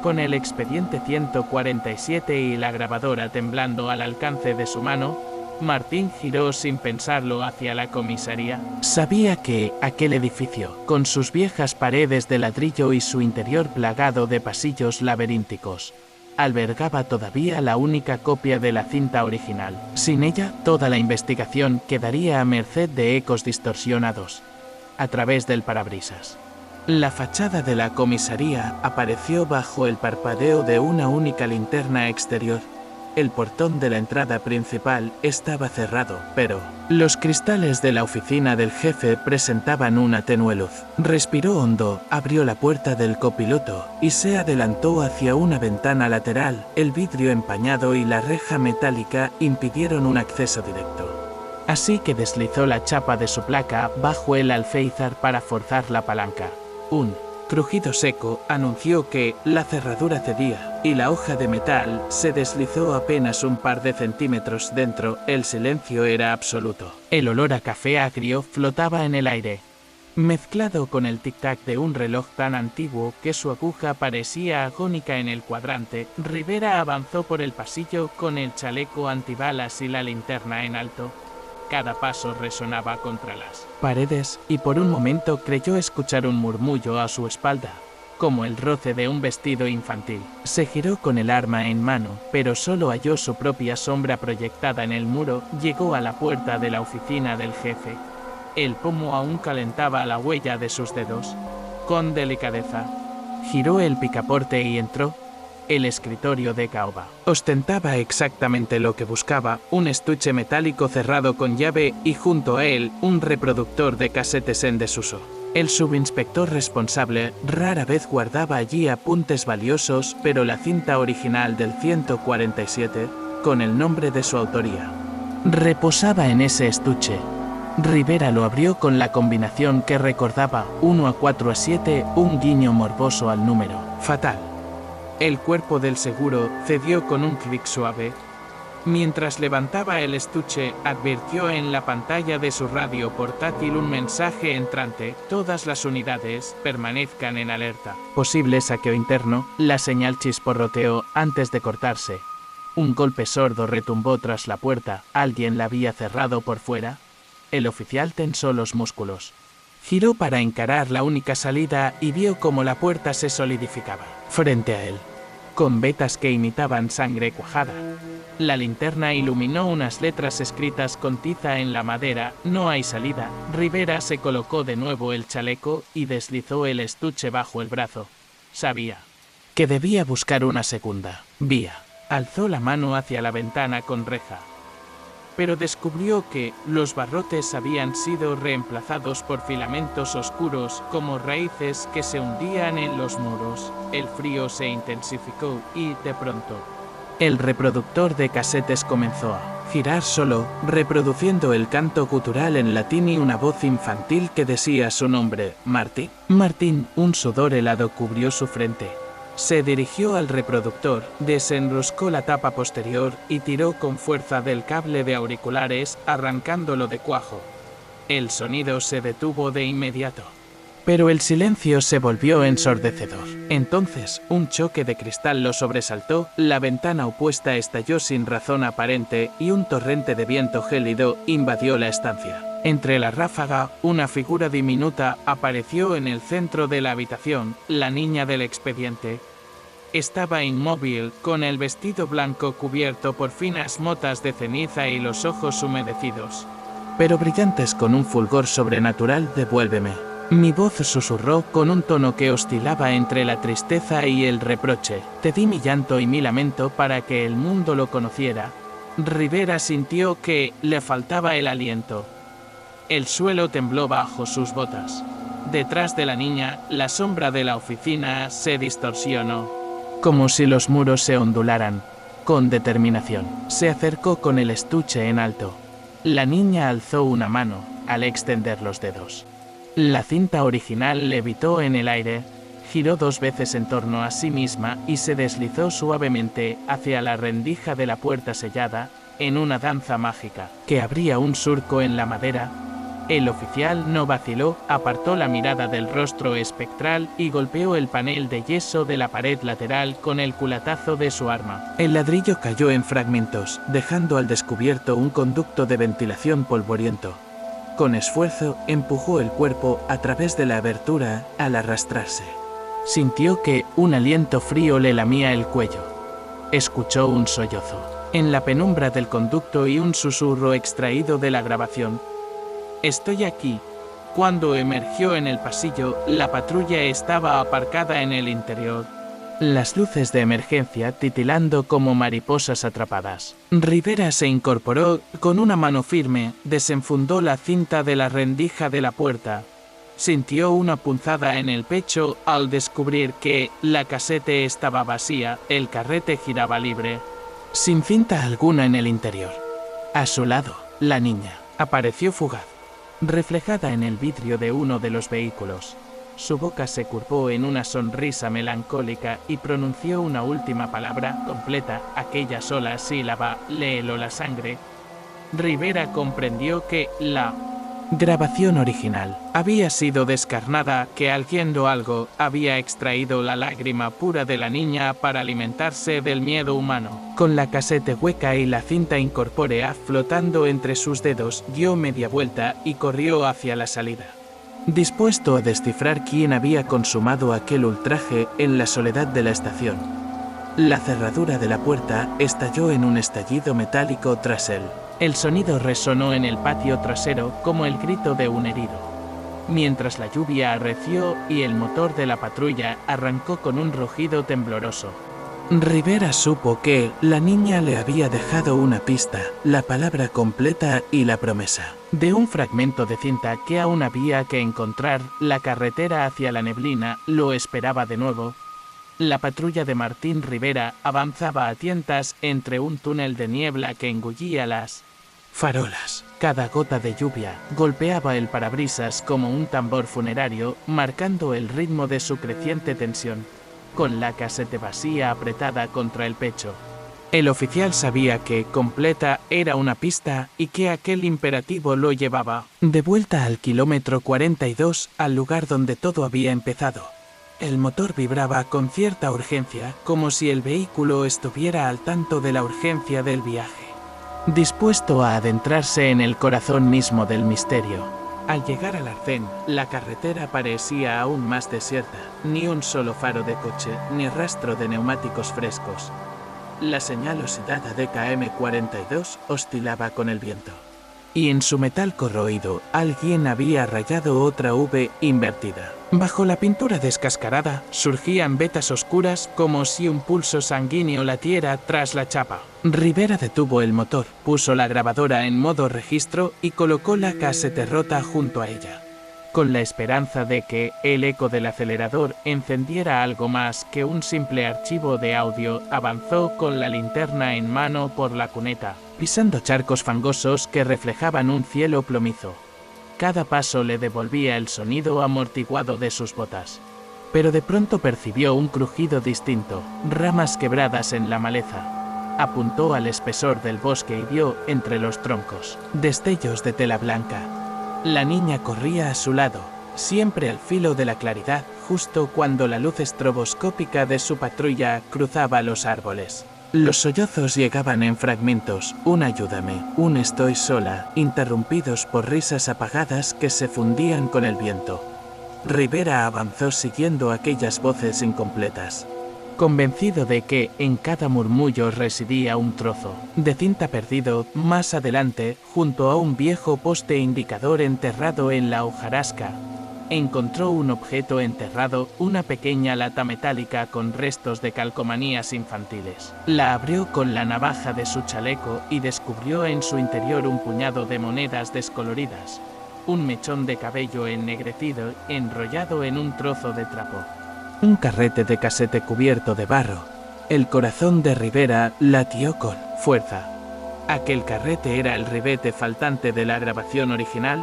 Con el expediente 147 y la grabadora temblando al alcance de su mano, Martín giró sin pensarlo hacia la comisaría. Sabía que aquel edificio, con sus viejas paredes de ladrillo y su interior plagado de pasillos laberínticos, albergaba todavía la única copia de la cinta original. Sin ella, toda la investigación quedaría a merced de ecos distorsionados a través del parabrisas. La fachada de la comisaría apareció bajo el parpadeo de una única linterna exterior. El portón de la entrada principal estaba cerrado, pero los cristales de la oficina del jefe presentaban una tenue luz. Respiró hondo, abrió la puerta del copiloto y se adelantó hacia una ventana lateral. El vidrio empañado y la reja metálica impidieron un acceso directo. Así que deslizó la chapa de su placa bajo el alféizar para forzar la palanca. Un crujido seco anunció que la cerradura cedía, y la hoja de metal se deslizó apenas un par de centímetros dentro. El silencio era absoluto. El olor a café agrio flotaba en el aire, mezclado con el tic-tac de un reloj tan antiguo que su aguja parecía agónica en el cuadrante. Rivera avanzó por el pasillo con el chaleco antibalas y la linterna en alto. Cada paso resonaba contra las paredes, y por un momento creyó escuchar un murmullo a su espalda, como el roce de un vestido infantil. Se giró con el arma en mano, pero solo halló su propia sombra proyectada en el muro. Llegó a la puerta de la oficina del jefe. El pomo aún calentaba la huella de sus dedos. Con delicadeza, giró el picaporte y entró. El escritorio de caoba ostentaba exactamente lo que buscaba: un estuche metálico cerrado con llave y junto a él un reproductor de casetes en desuso. El subinspector responsable rara vez guardaba allí apuntes valiosos, pero la cinta original del 147, con el nombre de su autoría, reposaba en ese estuche. Rivera lo abrió con la combinación que recordaba: 1A4A7, un guiño morboso al número fatal. El cuerpo del seguro cedió con un clic suave. Mientras levantaba el estuche, advirtió en la pantalla de su radio portátil un mensaje entrante: todas las unidades permanezcan en alerta. Posible saqueo interno. La señal chisporroteó antes de cortarse. Un golpe sordo retumbó tras la puerta. ¿Alguien la había cerrado por fuera? El oficial tensó los músculos. Giró para encarar la única salida y vio cómo la puerta se solidificaba frente a él, con vetas que imitaban sangre cuajada. La linterna iluminó unas letras escritas con tiza en la madera: no hay salida. Rivera se colocó de nuevo el chaleco y deslizó el estuche bajo el brazo. Sabía que debía buscar una segunda vía. Alzó la mano hacia la ventana con reja, pero descubrió que los barrotes habían sido reemplazados por filamentos oscuros como raíces que se hundían en los muros. El frío se intensificó y, de pronto, el reproductor de casetes comenzó a girar solo, reproduciendo el canto gutural en latín y una voz infantil que decía su nombre, Martín. Martín, un sudor helado cubrió su frente. Se dirigió al reproductor, desenroscó la tapa posterior y tiró con fuerza del cable de auriculares, arrancándolo de cuajo. El sonido se detuvo de inmediato, pero el silencio se volvió ensordecedor. Entonces, un choque de cristal lo sobresaltó, la ventana opuesta estalló sin razón aparente y un torrente de viento gélido invadió la estancia. Entre la ráfaga, una figura diminuta apareció en el centro de la habitación, la niña del expediente. Estaba inmóvil, con el vestido blanco cubierto por finas motas de ceniza y los ojos humedecidos, pero brillantes con un fulgor sobrenatural. «Devuélveme». Mi voz susurró con un tono que oscilaba entre la tristeza y el reproche. «Te di mi llanto y mi lamento para que el mundo lo conociera». Rivera sintió que le faltaba el aliento. El suelo tembló bajo sus botas. Detrás de la niña, la sombra de la oficina se distorsionó, como si los muros se ondularan. Con determinación, se acercó con el estuche en alto. La niña alzó una mano, al extender los dedos. La cinta original levitó en el aire, giró 2 veces en torno a sí misma y se deslizó suavemente hacia la rendija de la puerta sellada, en una danza mágica, que abría un surco en la madera. El oficial no vaciló, apartó la mirada del rostro espectral y golpeó el panel de yeso de la pared lateral con el culatazo de su arma. El ladrillo cayó en fragmentos, dejando al descubierto un conducto de ventilación polvoriento. Con esfuerzo, empujó el cuerpo a través de la abertura al arrastrarse. Sintió que un aliento frío le lamía el cuello. Escuchó un sollozo en la penumbra del conducto y un susurro extraído de la grabación. «Estoy aquí». Cuando emergió en el pasillo, la patrulla estaba aparcada en el interior, las luces de emergencia titilando como mariposas atrapadas. Rivera se incorporó con una mano firme, desenfundó la cinta de la rendija de la puerta. Sintió una punzada en el pecho al descubrir que la casete estaba vacía, el carrete giraba libre, sin cinta alguna en el interior. A su lado, la niña apareció fugaz, reflejada en el vidrio de uno de los vehículos. Su boca se curvó en una sonrisa melancólica y pronunció una última palabra completa, aquella sola sílaba: «Léelo la sangre». Rivera comprendió que la grabación original había sido descarnada, que alguien o algo había extraído la lágrima pura de la niña para alimentarse del miedo humano. Con la casete hueca y la cinta incorpórea flotando entre sus dedos, dio media vuelta y corrió hacia la salida, dispuesto a descifrar quién había consumado aquel ultraje en la soledad de la estación. La cerradura de la puerta estalló en un estallido metálico tras él. El sonido resonó en el patio trasero como el grito de un herido, mientras la lluvia arreció y el motor de la patrulla arrancó con un rugido tembloroso. Rivera supo que la niña le había dejado una pista, la palabra completa y la promesa de un fragmento de cinta que aún había que encontrar. La carretera hacia la neblina lo esperaba de nuevo. La patrulla de Martín Rivera avanzaba a tientas entre un túnel de niebla que engullía las farolas. Cada gota de lluvia golpeaba el parabrisas como un tambor funerario, marcando el ritmo de su creciente tensión. Con la casete vacía apretada contra el pecho, el oficial sabía que completa era una pista y que aquel imperativo lo llevaba de vuelta al kilómetro 42, al lugar donde todo había empezado. El motor vibraba con cierta urgencia, como si el vehículo estuviera al tanto de la urgencia del viaje, dispuesto a adentrarse en el corazón mismo del misterio. Al llegar al arcén, la carretera parecía aún más desierta, ni un solo faro de coche, ni rastro de neumáticos frescos. La señal oxidada de KM42 oscilaba con el viento, y en su metal corroído alguien había rayado otra V invertida. Bajo la pintura descascarada surgían vetas oscuras como si un pulso sanguíneo latiera tras la chapa. Rivera detuvo el motor, puso la grabadora en modo registro y colocó la casete rota junto a ella, con la esperanza de que el eco del acelerador encendiera algo más que un simple archivo de audio. Avanzó con la linterna en mano por la cuneta, pisando charcos fangosos que reflejaban un cielo plomizo. Cada paso le devolvía el sonido amortiguado de sus botas. Pero de pronto percibió un crujido distinto, ramas quebradas en la maleza. Apuntó al espesor del bosque y vio, entre los troncos, destellos de tela blanca. La niña corría a su lado, siempre al filo de la claridad, justo cuando la luz estroboscópica de su patrulla cruzaba los árboles. Los sollozos llegaban en fragmentos, un ayúdame, un estoy sola, interrumpidos por risas apagadas que se fundían con el viento. Rivera avanzó siguiendo aquellas voces incompletas, convencido de que en cada murmullo residía un trozo de cinta perdido. Más adelante, junto a un viejo poste indicador enterrado en la hojarasca, encontró un objeto enterrado, una pequeña lata metálica con restos de calcomanías infantiles. La abrió con la navaja de su chaleco y descubrió en su interior un puñado de monedas descoloridas, un mechón de cabello ennegrecido enrollado en un trozo de trapo, un carrete de casete cubierto de barro. El corazón de Rivera latió con fuerza. Aquel carrete era el ribete faltante de la grabación original,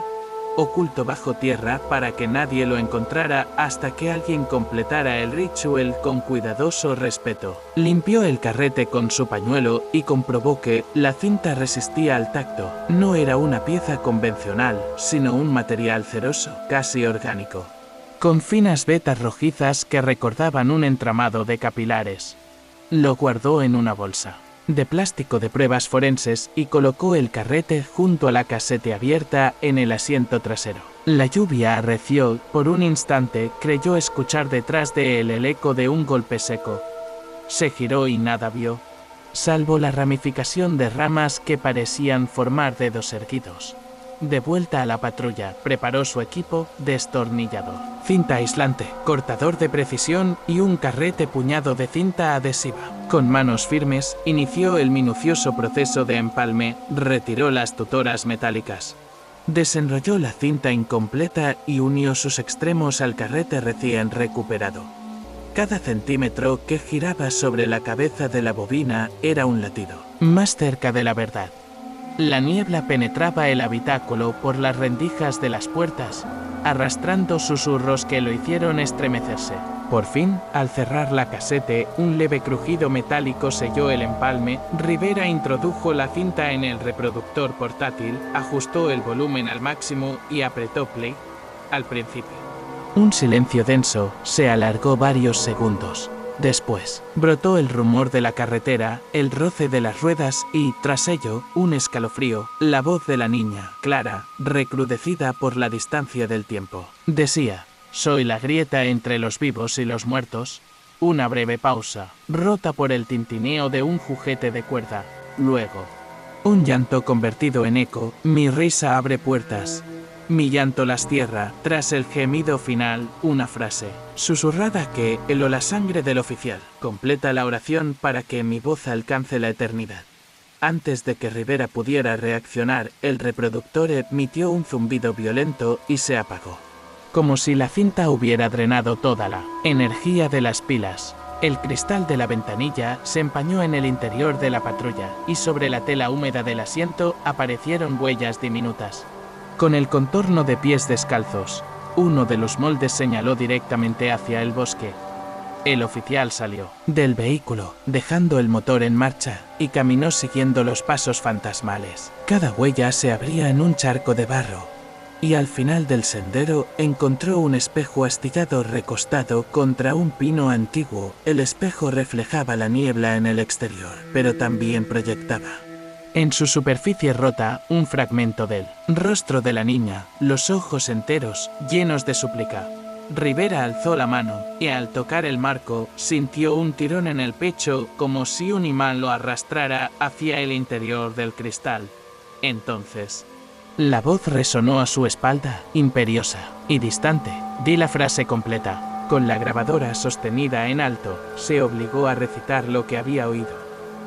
oculto bajo tierra para que nadie lo encontrara hasta que alguien completara el ritual con cuidadoso respeto. Limpió el carrete con su pañuelo y comprobó que la cinta resistía al tacto. No era una pieza convencional, sino un material ceroso, casi orgánico, con finas vetas rojizas que recordaban un entramado de capilares. Lo guardó en una bolsa de plástico de pruebas forenses y colocó el carrete junto a la casete abierta en el asiento trasero. La lluvia arreció. Por un instante creyó escuchar detrás de él el eco de un golpe seco. Se giró y nada vio, salvo la ramificación de ramas que parecían formar dedos erguidos. De vuelta a la patrulla, preparó su equipo: destornillador, cinta aislante, cortador de precisión y un carrete puñado de cinta adhesiva. Con manos firmes, inició el minucioso proceso de empalme, retiró las tutoras metálicas, desenrolló la cinta incompleta y unió sus extremos al carrete recién recuperado. Cada centímetro que giraba sobre la cabeza de la bobina era un latido más cerca de la verdad. La niebla penetraba el habitáculo por las rendijas de las puertas, arrastrando susurros que lo hicieron estremecerse. Por fin, al cerrar la casete, un leve crujido metálico selló el empalme. Rivera introdujo la cinta en el reproductor portátil, ajustó el volumen al máximo y apretó play al principio. Un silencio denso se alargó varios segundos. Después, brotó el rumor de la carretera, el roce de las ruedas y, tras ello, un escalofrío. La voz de la niña, clara, recrudecida por la distancia del tiempo, decía: «Soy la grieta entre los vivos y los muertos». Una breve pausa, rota por el tintineo de un juguete de cuerda. Luego, un llanto convertido en eco. «Mi risa abre puertas, mi llanto las cierra». Tras el gemido final, una frase susurrada que heló la sangre del oficial. «Completa la oración para que mi voz alcance la eternidad». Antes de que Rivera pudiera reaccionar, el reproductor emitió un zumbido violento y se apagó, como si la cinta hubiera drenado toda la energía de las pilas. El cristal de la ventanilla se empañó en el interior de la patrulla y sobre la tela húmeda del asiento aparecieron huellas diminutas, con el contorno de pies descalzos. Uno de los moldes señaló directamente hacia el bosque. El oficial salió del vehículo, dejando el motor en marcha, y caminó siguiendo los pasos fantasmales. Cada huella se abría en un charco de barro, y al final del sendero encontró un espejo astillado recostado contra un pino antiguo. El espejo reflejaba la niebla en el exterior, pero también proyectaba en su superficie rota un fragmento del rostro de la niña, los ojos enteros, llenos de súplica. Rivera alzó la mano y al tocar el marco sintió un tirón en el pecho, como si un imán lo arrastrara hacia el interior del cristal. Entonces, La voz resonó a su espalda, imperiosa y distante. Di la frase completa. Con la grabadora sostenida en alto, se obligó a recitar lo que había oído.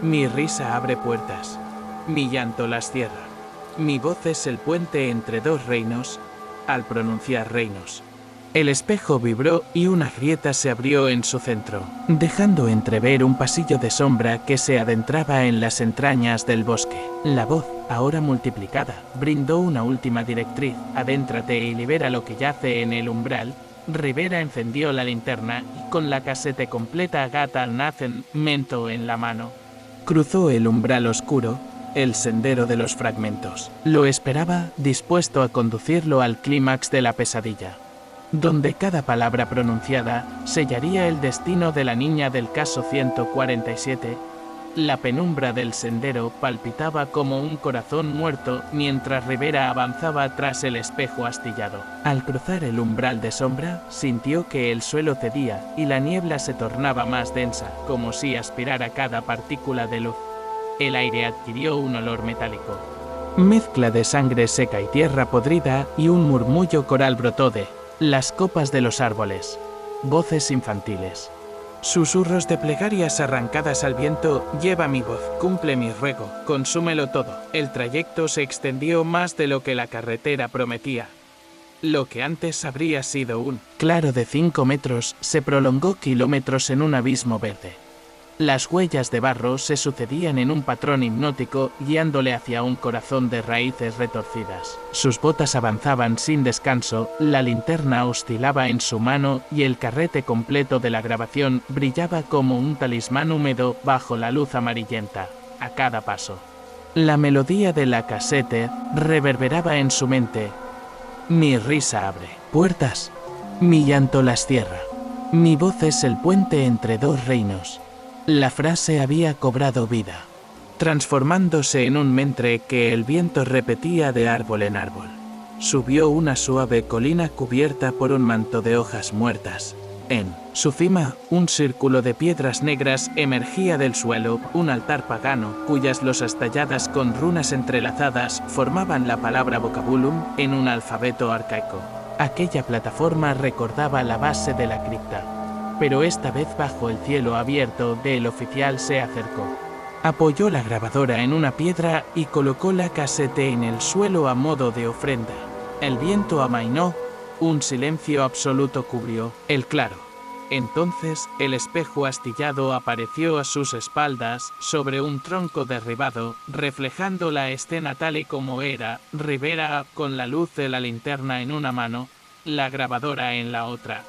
Mi risa abre puertas. Mi llanto las cierra. Mi voz es el puente entre dos reinos. Al pronunciar reinos, el espejo vibró y una grieta se abrió en su centro, dejando entrever un pasillo de sombra que se adentraba en las entrañas del bosque. La voz, ahora multiplicada, brindó una última directriz. Adéntrate y libera lo que yace en el umbral. Rivera encendió la linterna y con la casete completa Agatha Nacen-mento en la mano, cruzó el umbral oscuro, el sendero de los fragmentos. Lo esperaba, dispuesto a conducirlo al clímax de la pesadilla, donde cada palabra pronunciada sellaría el destino de la niña del caso 147. La penumbra del sendero palpitaba como un corazón muerto mientras Rivera avanzaba tras el espejo astillado. Al cruzar el umbral de sombra, sintió que el suelo cedía y la niebla se tornaba más densa, como si aspirara cada partícula de luz. El aire adquirió un olor metálico, mezcla de sangre seca y tierra podrida, y un murmullo coral brotó de las copas de los árboles. Voces infantiles, susurros de plegarias arrancadas al viento. Lleva mi voz, cumple mi ruego, consúmelo todo. El trayecto se extendió más de lo que la carretera prometía. Lo que antes habría sido un claro de 5 metros se prolongó kilómetros en un abismo verde. Las huellas de barro se sucedían en un patrón hipnótico, guiándole hacia un corazón de raíces retorcidas. Sus botas avanzaban sin descanso, la linterna oscilaba en su mano y el carrete completo de la grabación brillaba como un talismán húmedo bajo la luz amarillenta. A cada paso, la melodía de la casete reverberaba en su mente. Mi risa abre puertas. Mi llanto las cierra. Mi voz es el puente entre dos reinos. La frase había cobrado vida, transformándose en un mentre que el viento repetía de árbol en árbol. Subió una suave colina cubierta por un manto de hojas muertas. En su cima, un círculo de piedras negras emergía del suelo, un altar pagano, cuyas losas talladas con runas entrelazadas formaban la palabra vocabulum en un alfabeto arcaico. Aquella plataforma recordaba la base de la cripta, pero esta vez bajo el cielo abierto. El oficial se acercó, apoyó la grabadora en una piedra y colocó la casete en el suelo a modo de ofrenda. El viento amainó, un silencio absoluto cubrió el claro. Entonces el espejo astillado apareció a sus espaldas sobre un tronco derribado, reflejando la escena tal y como era. Rivera, con la luz de la linterna en una mano, la grabadora en la otra,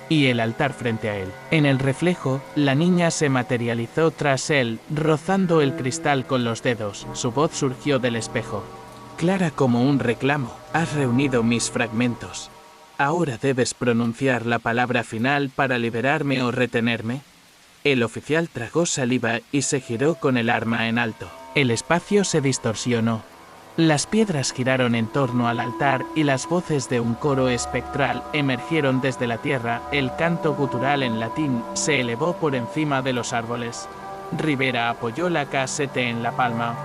y el altar frente a él. En el reflejo, la niña se materializó tras él, rozando el cristal con los dedos. Su voz surgió del espejo, clara como un reclamo. Has reunido mis fragmentos. ¿Ahora debes pronunciar la palabra final para liberarme o retenerme? El oficial tragó saliva y se giró con el arma en alto. El espacio se distorsionó. Las piedras giraron en torno al altar y las voces de un coro espectral emergieron desde la tierra. El canto gutural en latín se elevó por encima de los árboles. Rivera apoyó la casete en la palma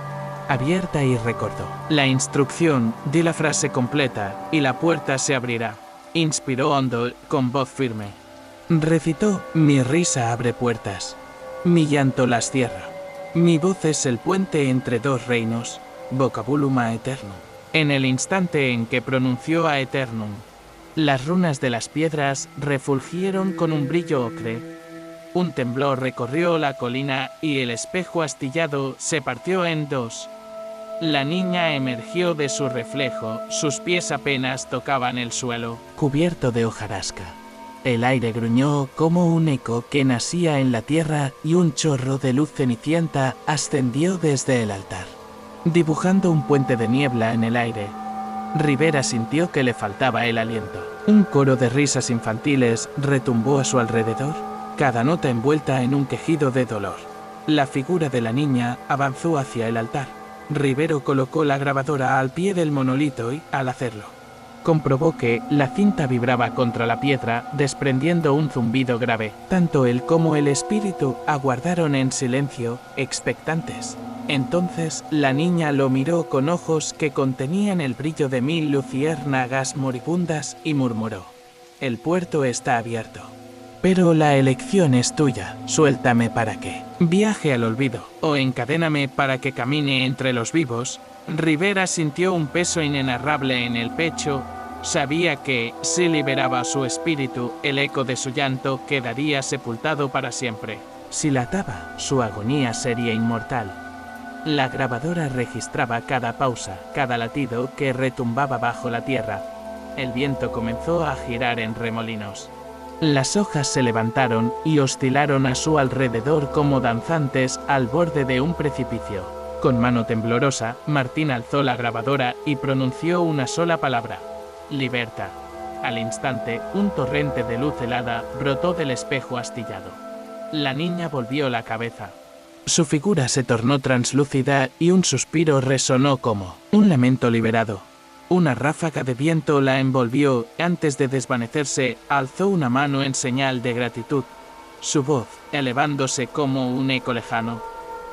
abierta y recordó la instrucción. Di la frase completa y la puerta se abrirá. Inspiró hondo, con voz firme. Recitó: mi risa abre puertas. Mi llanto las cierra. Mi voz es el puente entre dos reinos. Vocabulum aeternum. En el instante en que pronunció aeternum, las runas de las piedras refulgieron con un brillo ocre. Un temblor recorrió la colina y el espejo astillado se partió en dos. La niña emergió de su reflejo, sus pies apenas tocaban el suelo, cubierto de hojarasca. El aire gruñó como un eco que nacía en la tierra y un chorro de luz cenicienta ascendió desde el altar, dibujando un puente de niebla en el aire. Rivera sintió que le faltaba el aliento. Un coro de risas infantiles retumbó a su alrededor, cada nota envuelta en un quejido de dolor. La figura de la niña avanzó hacia el altar. Rivero colocó la grabadora al pie del monolito y, al hacerlo, comprobó que la cinta vibraba contra la piedra, desprendiendo un zumbido grave. Tanto él como el espíritu aguardaron en silencio, expectantes. Entonces la niña lo miró con ojos que contenían el brillo de 1000 luciérnagas moribundas y murmuró: «El puerto está abierto. Pero la elección es tuya, suéltame para que viaje al olvido, o encadéname para que camine entre los vivos». Rivera sintió un peso inenarrable en el pecho. Sabía que, si liberaba su espíritu, el eco de su llanto quedaría sepultado para siempre. Si la ataba, su agonía sería inmortal. La grabadora registraba cada pausa, cada latido que retumbaba bajo la tierra. El viento comenzó a girar en remolinos. Las hojas se levantaron y oscilaron a su alrededor como danzantes al borde de un precipicio. Con mano temblorosa, Martín alzó la grabadora y pronunció una sola palabra: «Libertad». Al instante, un torrente de luz helada brotó del espejo astillado. La niña volvió la cabeza. Su figura se tornó translúcida y un suspiro resonó como un lamento liberado. Una ráfaga de viento la envolvió. Antes de desvanecerse, alzó una mano en señal de gratitud. Su voz, elevándose como un eco lejano,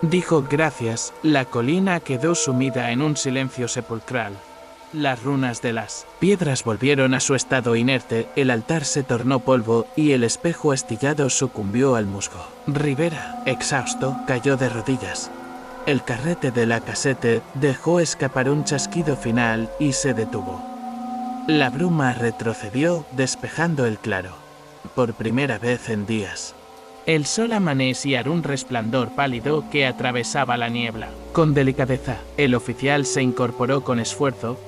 dijo: «Gracias». La colina quedó sumida en un silencio sepulcral. Las runas de las piedras volvieron a su estado inerte, el altar se tornó polvo y el espejo astillado sucumbió al musgo. Rivera, exhausto, cayó de rodillas. El carrete de la casete dejó escapar un chasquido final y se detuvo. La bruma retrocedió, despejando el claro. Por primera vez en días, el sol amanecía un resplandor pálido que atravesaba la niebla. Con delicadeza, el oficial se incorporó con esfuerzo.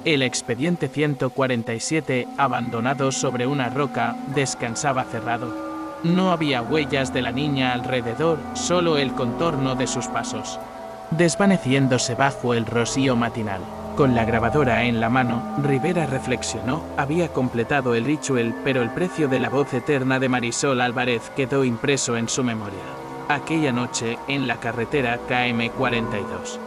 El expediente 147, abandonado sobre una roca, descansaba cerrado. No había huellas de la niña alrededor, solo el contorno de sus pasos, desvaneciéndose bajo el rocío matinal. Con la grabadora en la mano, Rivera reflexionó. Había completado el ritual, pero el precio de la voz eterna de Marisol Álvarez quedó impreso en su memoria. Aquella noche, en la carretera KM42.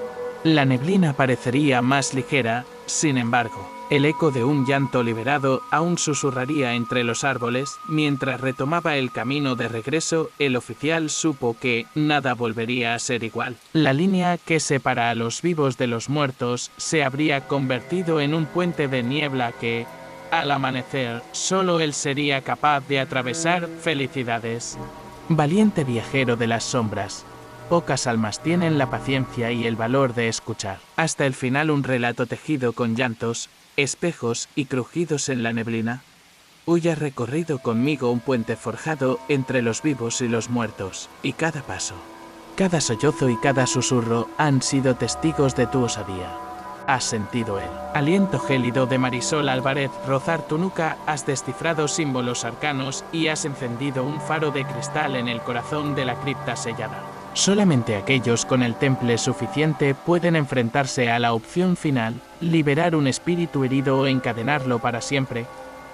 La neblina parecería más ligera, sin embargo, el eco de un llanto liberado aún susurraría entre los árboles. Mientras retomaba el camino de regreso, el oficial supo que nada volvería a ser igual. La línea que separa a los vivos de los muertos se habría convertido en un puente de niebla que, al amanecer, solo él sería capaz de atravesar. Felicidades, valiente viajero de las sombras. Pocas almas tienen la paciencia y el valor de escuchar hasta el final un relato tejido con llantos, espejos y crujidos en la neblina. Hoy has recorrido conmigo un puente forjado entre los vivos y los muertos, y cada paso, cada sollozo y cada susurro han sido testigos de tu osadía. Has sentido el aliento gélido de Marisol Álvarez rozar tu nuca, has descifrado símbolos arcanos y has encendido un faro de cristal en el corazón de la cripta sellada. Solamente aquellos con el temple suficiente pueden enfrentarse a la opción final, liberar un espíritu herido o encadenarlo para siempre.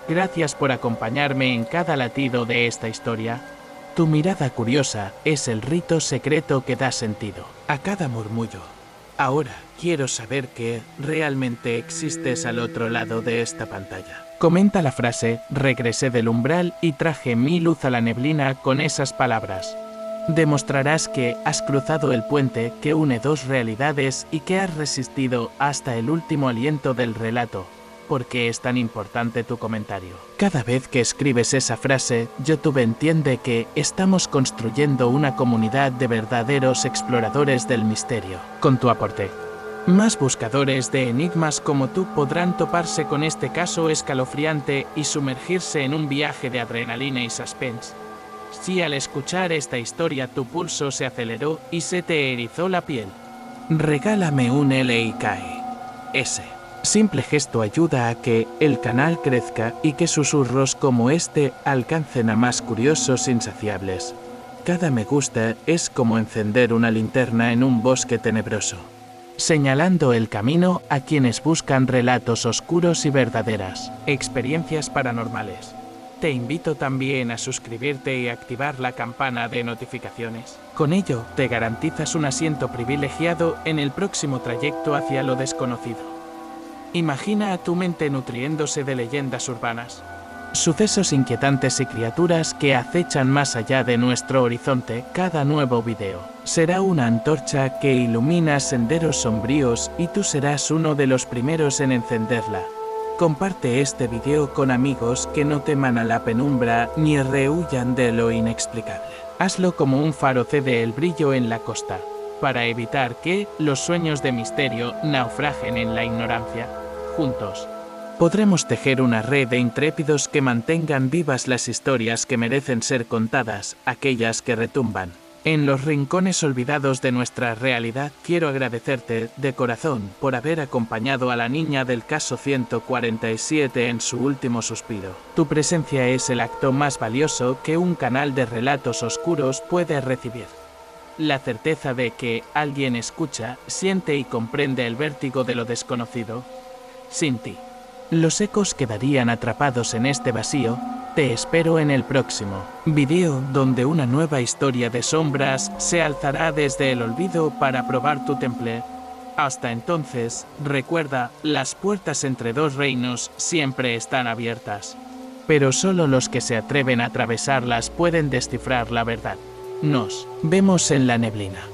Gracias por acompañarme en cada latido de esta historia. Tu mirada curiosa es el rito secreto que da sentido a cada murmullo. Ahora quiero saber que realmente existes al otro lado de esta pantalla. Comenta la frase: regresé del umbral y traje mi luz a la neblina con esas palabras. Demostrarás que has cruzado el puente que une dos realidades y que has resistido hasta el último aliento del relato. ¿Por qué es tan importante tu comentario? Cada vez que escribes esa frase, YouTube entiende que estamos construyendo una comunidad de verdaderos exploradores del misterio. Con tu aporte, más buscadores de enigmas como tú podrán toparse con este caso escalofriante y sumergirse en un viaje de adrenalina y suspense. Si al escuchar esta historia tu pulso se aceleró y se te erizó la piel, regálame un LIKS. Simple gesto ayuda a que el canal crezca y que susurros como este alcancen a más curiosos insaciables. Cada me gusta es como encender una linterna en un bosque tenebroso, señalando el camino a quienes buscan relatos oscuros y verdaderas experiencias paranormales. Te invito también a suscribirte y activar la campana de notificaciones. Con ello, te garantizas un asiento privilegiado en el próximo trayecto hacia lo desconocido. Imagina a tu mente nutriéndose de leyendas urbanas, sucesos inquietantes y criaturas que acechan más allá de nuestro horizonte. Cada nuevo video será una antorcha que ilumina senderos sombríos y tú serás uno de los primeros en encenderla. Comparte este video con amigos que no teman a la penumbra ni rehuyan de lo inexplicable. Hazlo como un faro cede el brillo en la costa, para evitar que los sueños de misterio naufraguen en la ignorancia. Juntos podremos tejer una red de intrépidos que mantengan vivas las historias que merecen ser contadas, aquellas que retumban en los rincones olvidados de nuestra realidad. Quiero agradecerte de corazón por haber acompañado a la niña del caso 147 en su último suspiro. Tu presencia es el acto más valioso que un canal de relatos oscuros puede recibir. La certeza de que alguien escucha, siente y comprende el vértigo de lo desconocido. Sin ti, los ecos quedarían atrapados en este vacío. Te espero en el próximo video, donde una nueva historia de sombras se alzará desde el olvido para probar tu temple. Hasta entonces, recuerda, las puertas entre dos reinos siempre están abiertas, pero solo los que se atreven a atravesarlas pueden descifrar la verdad. Nos vemos en la neblina.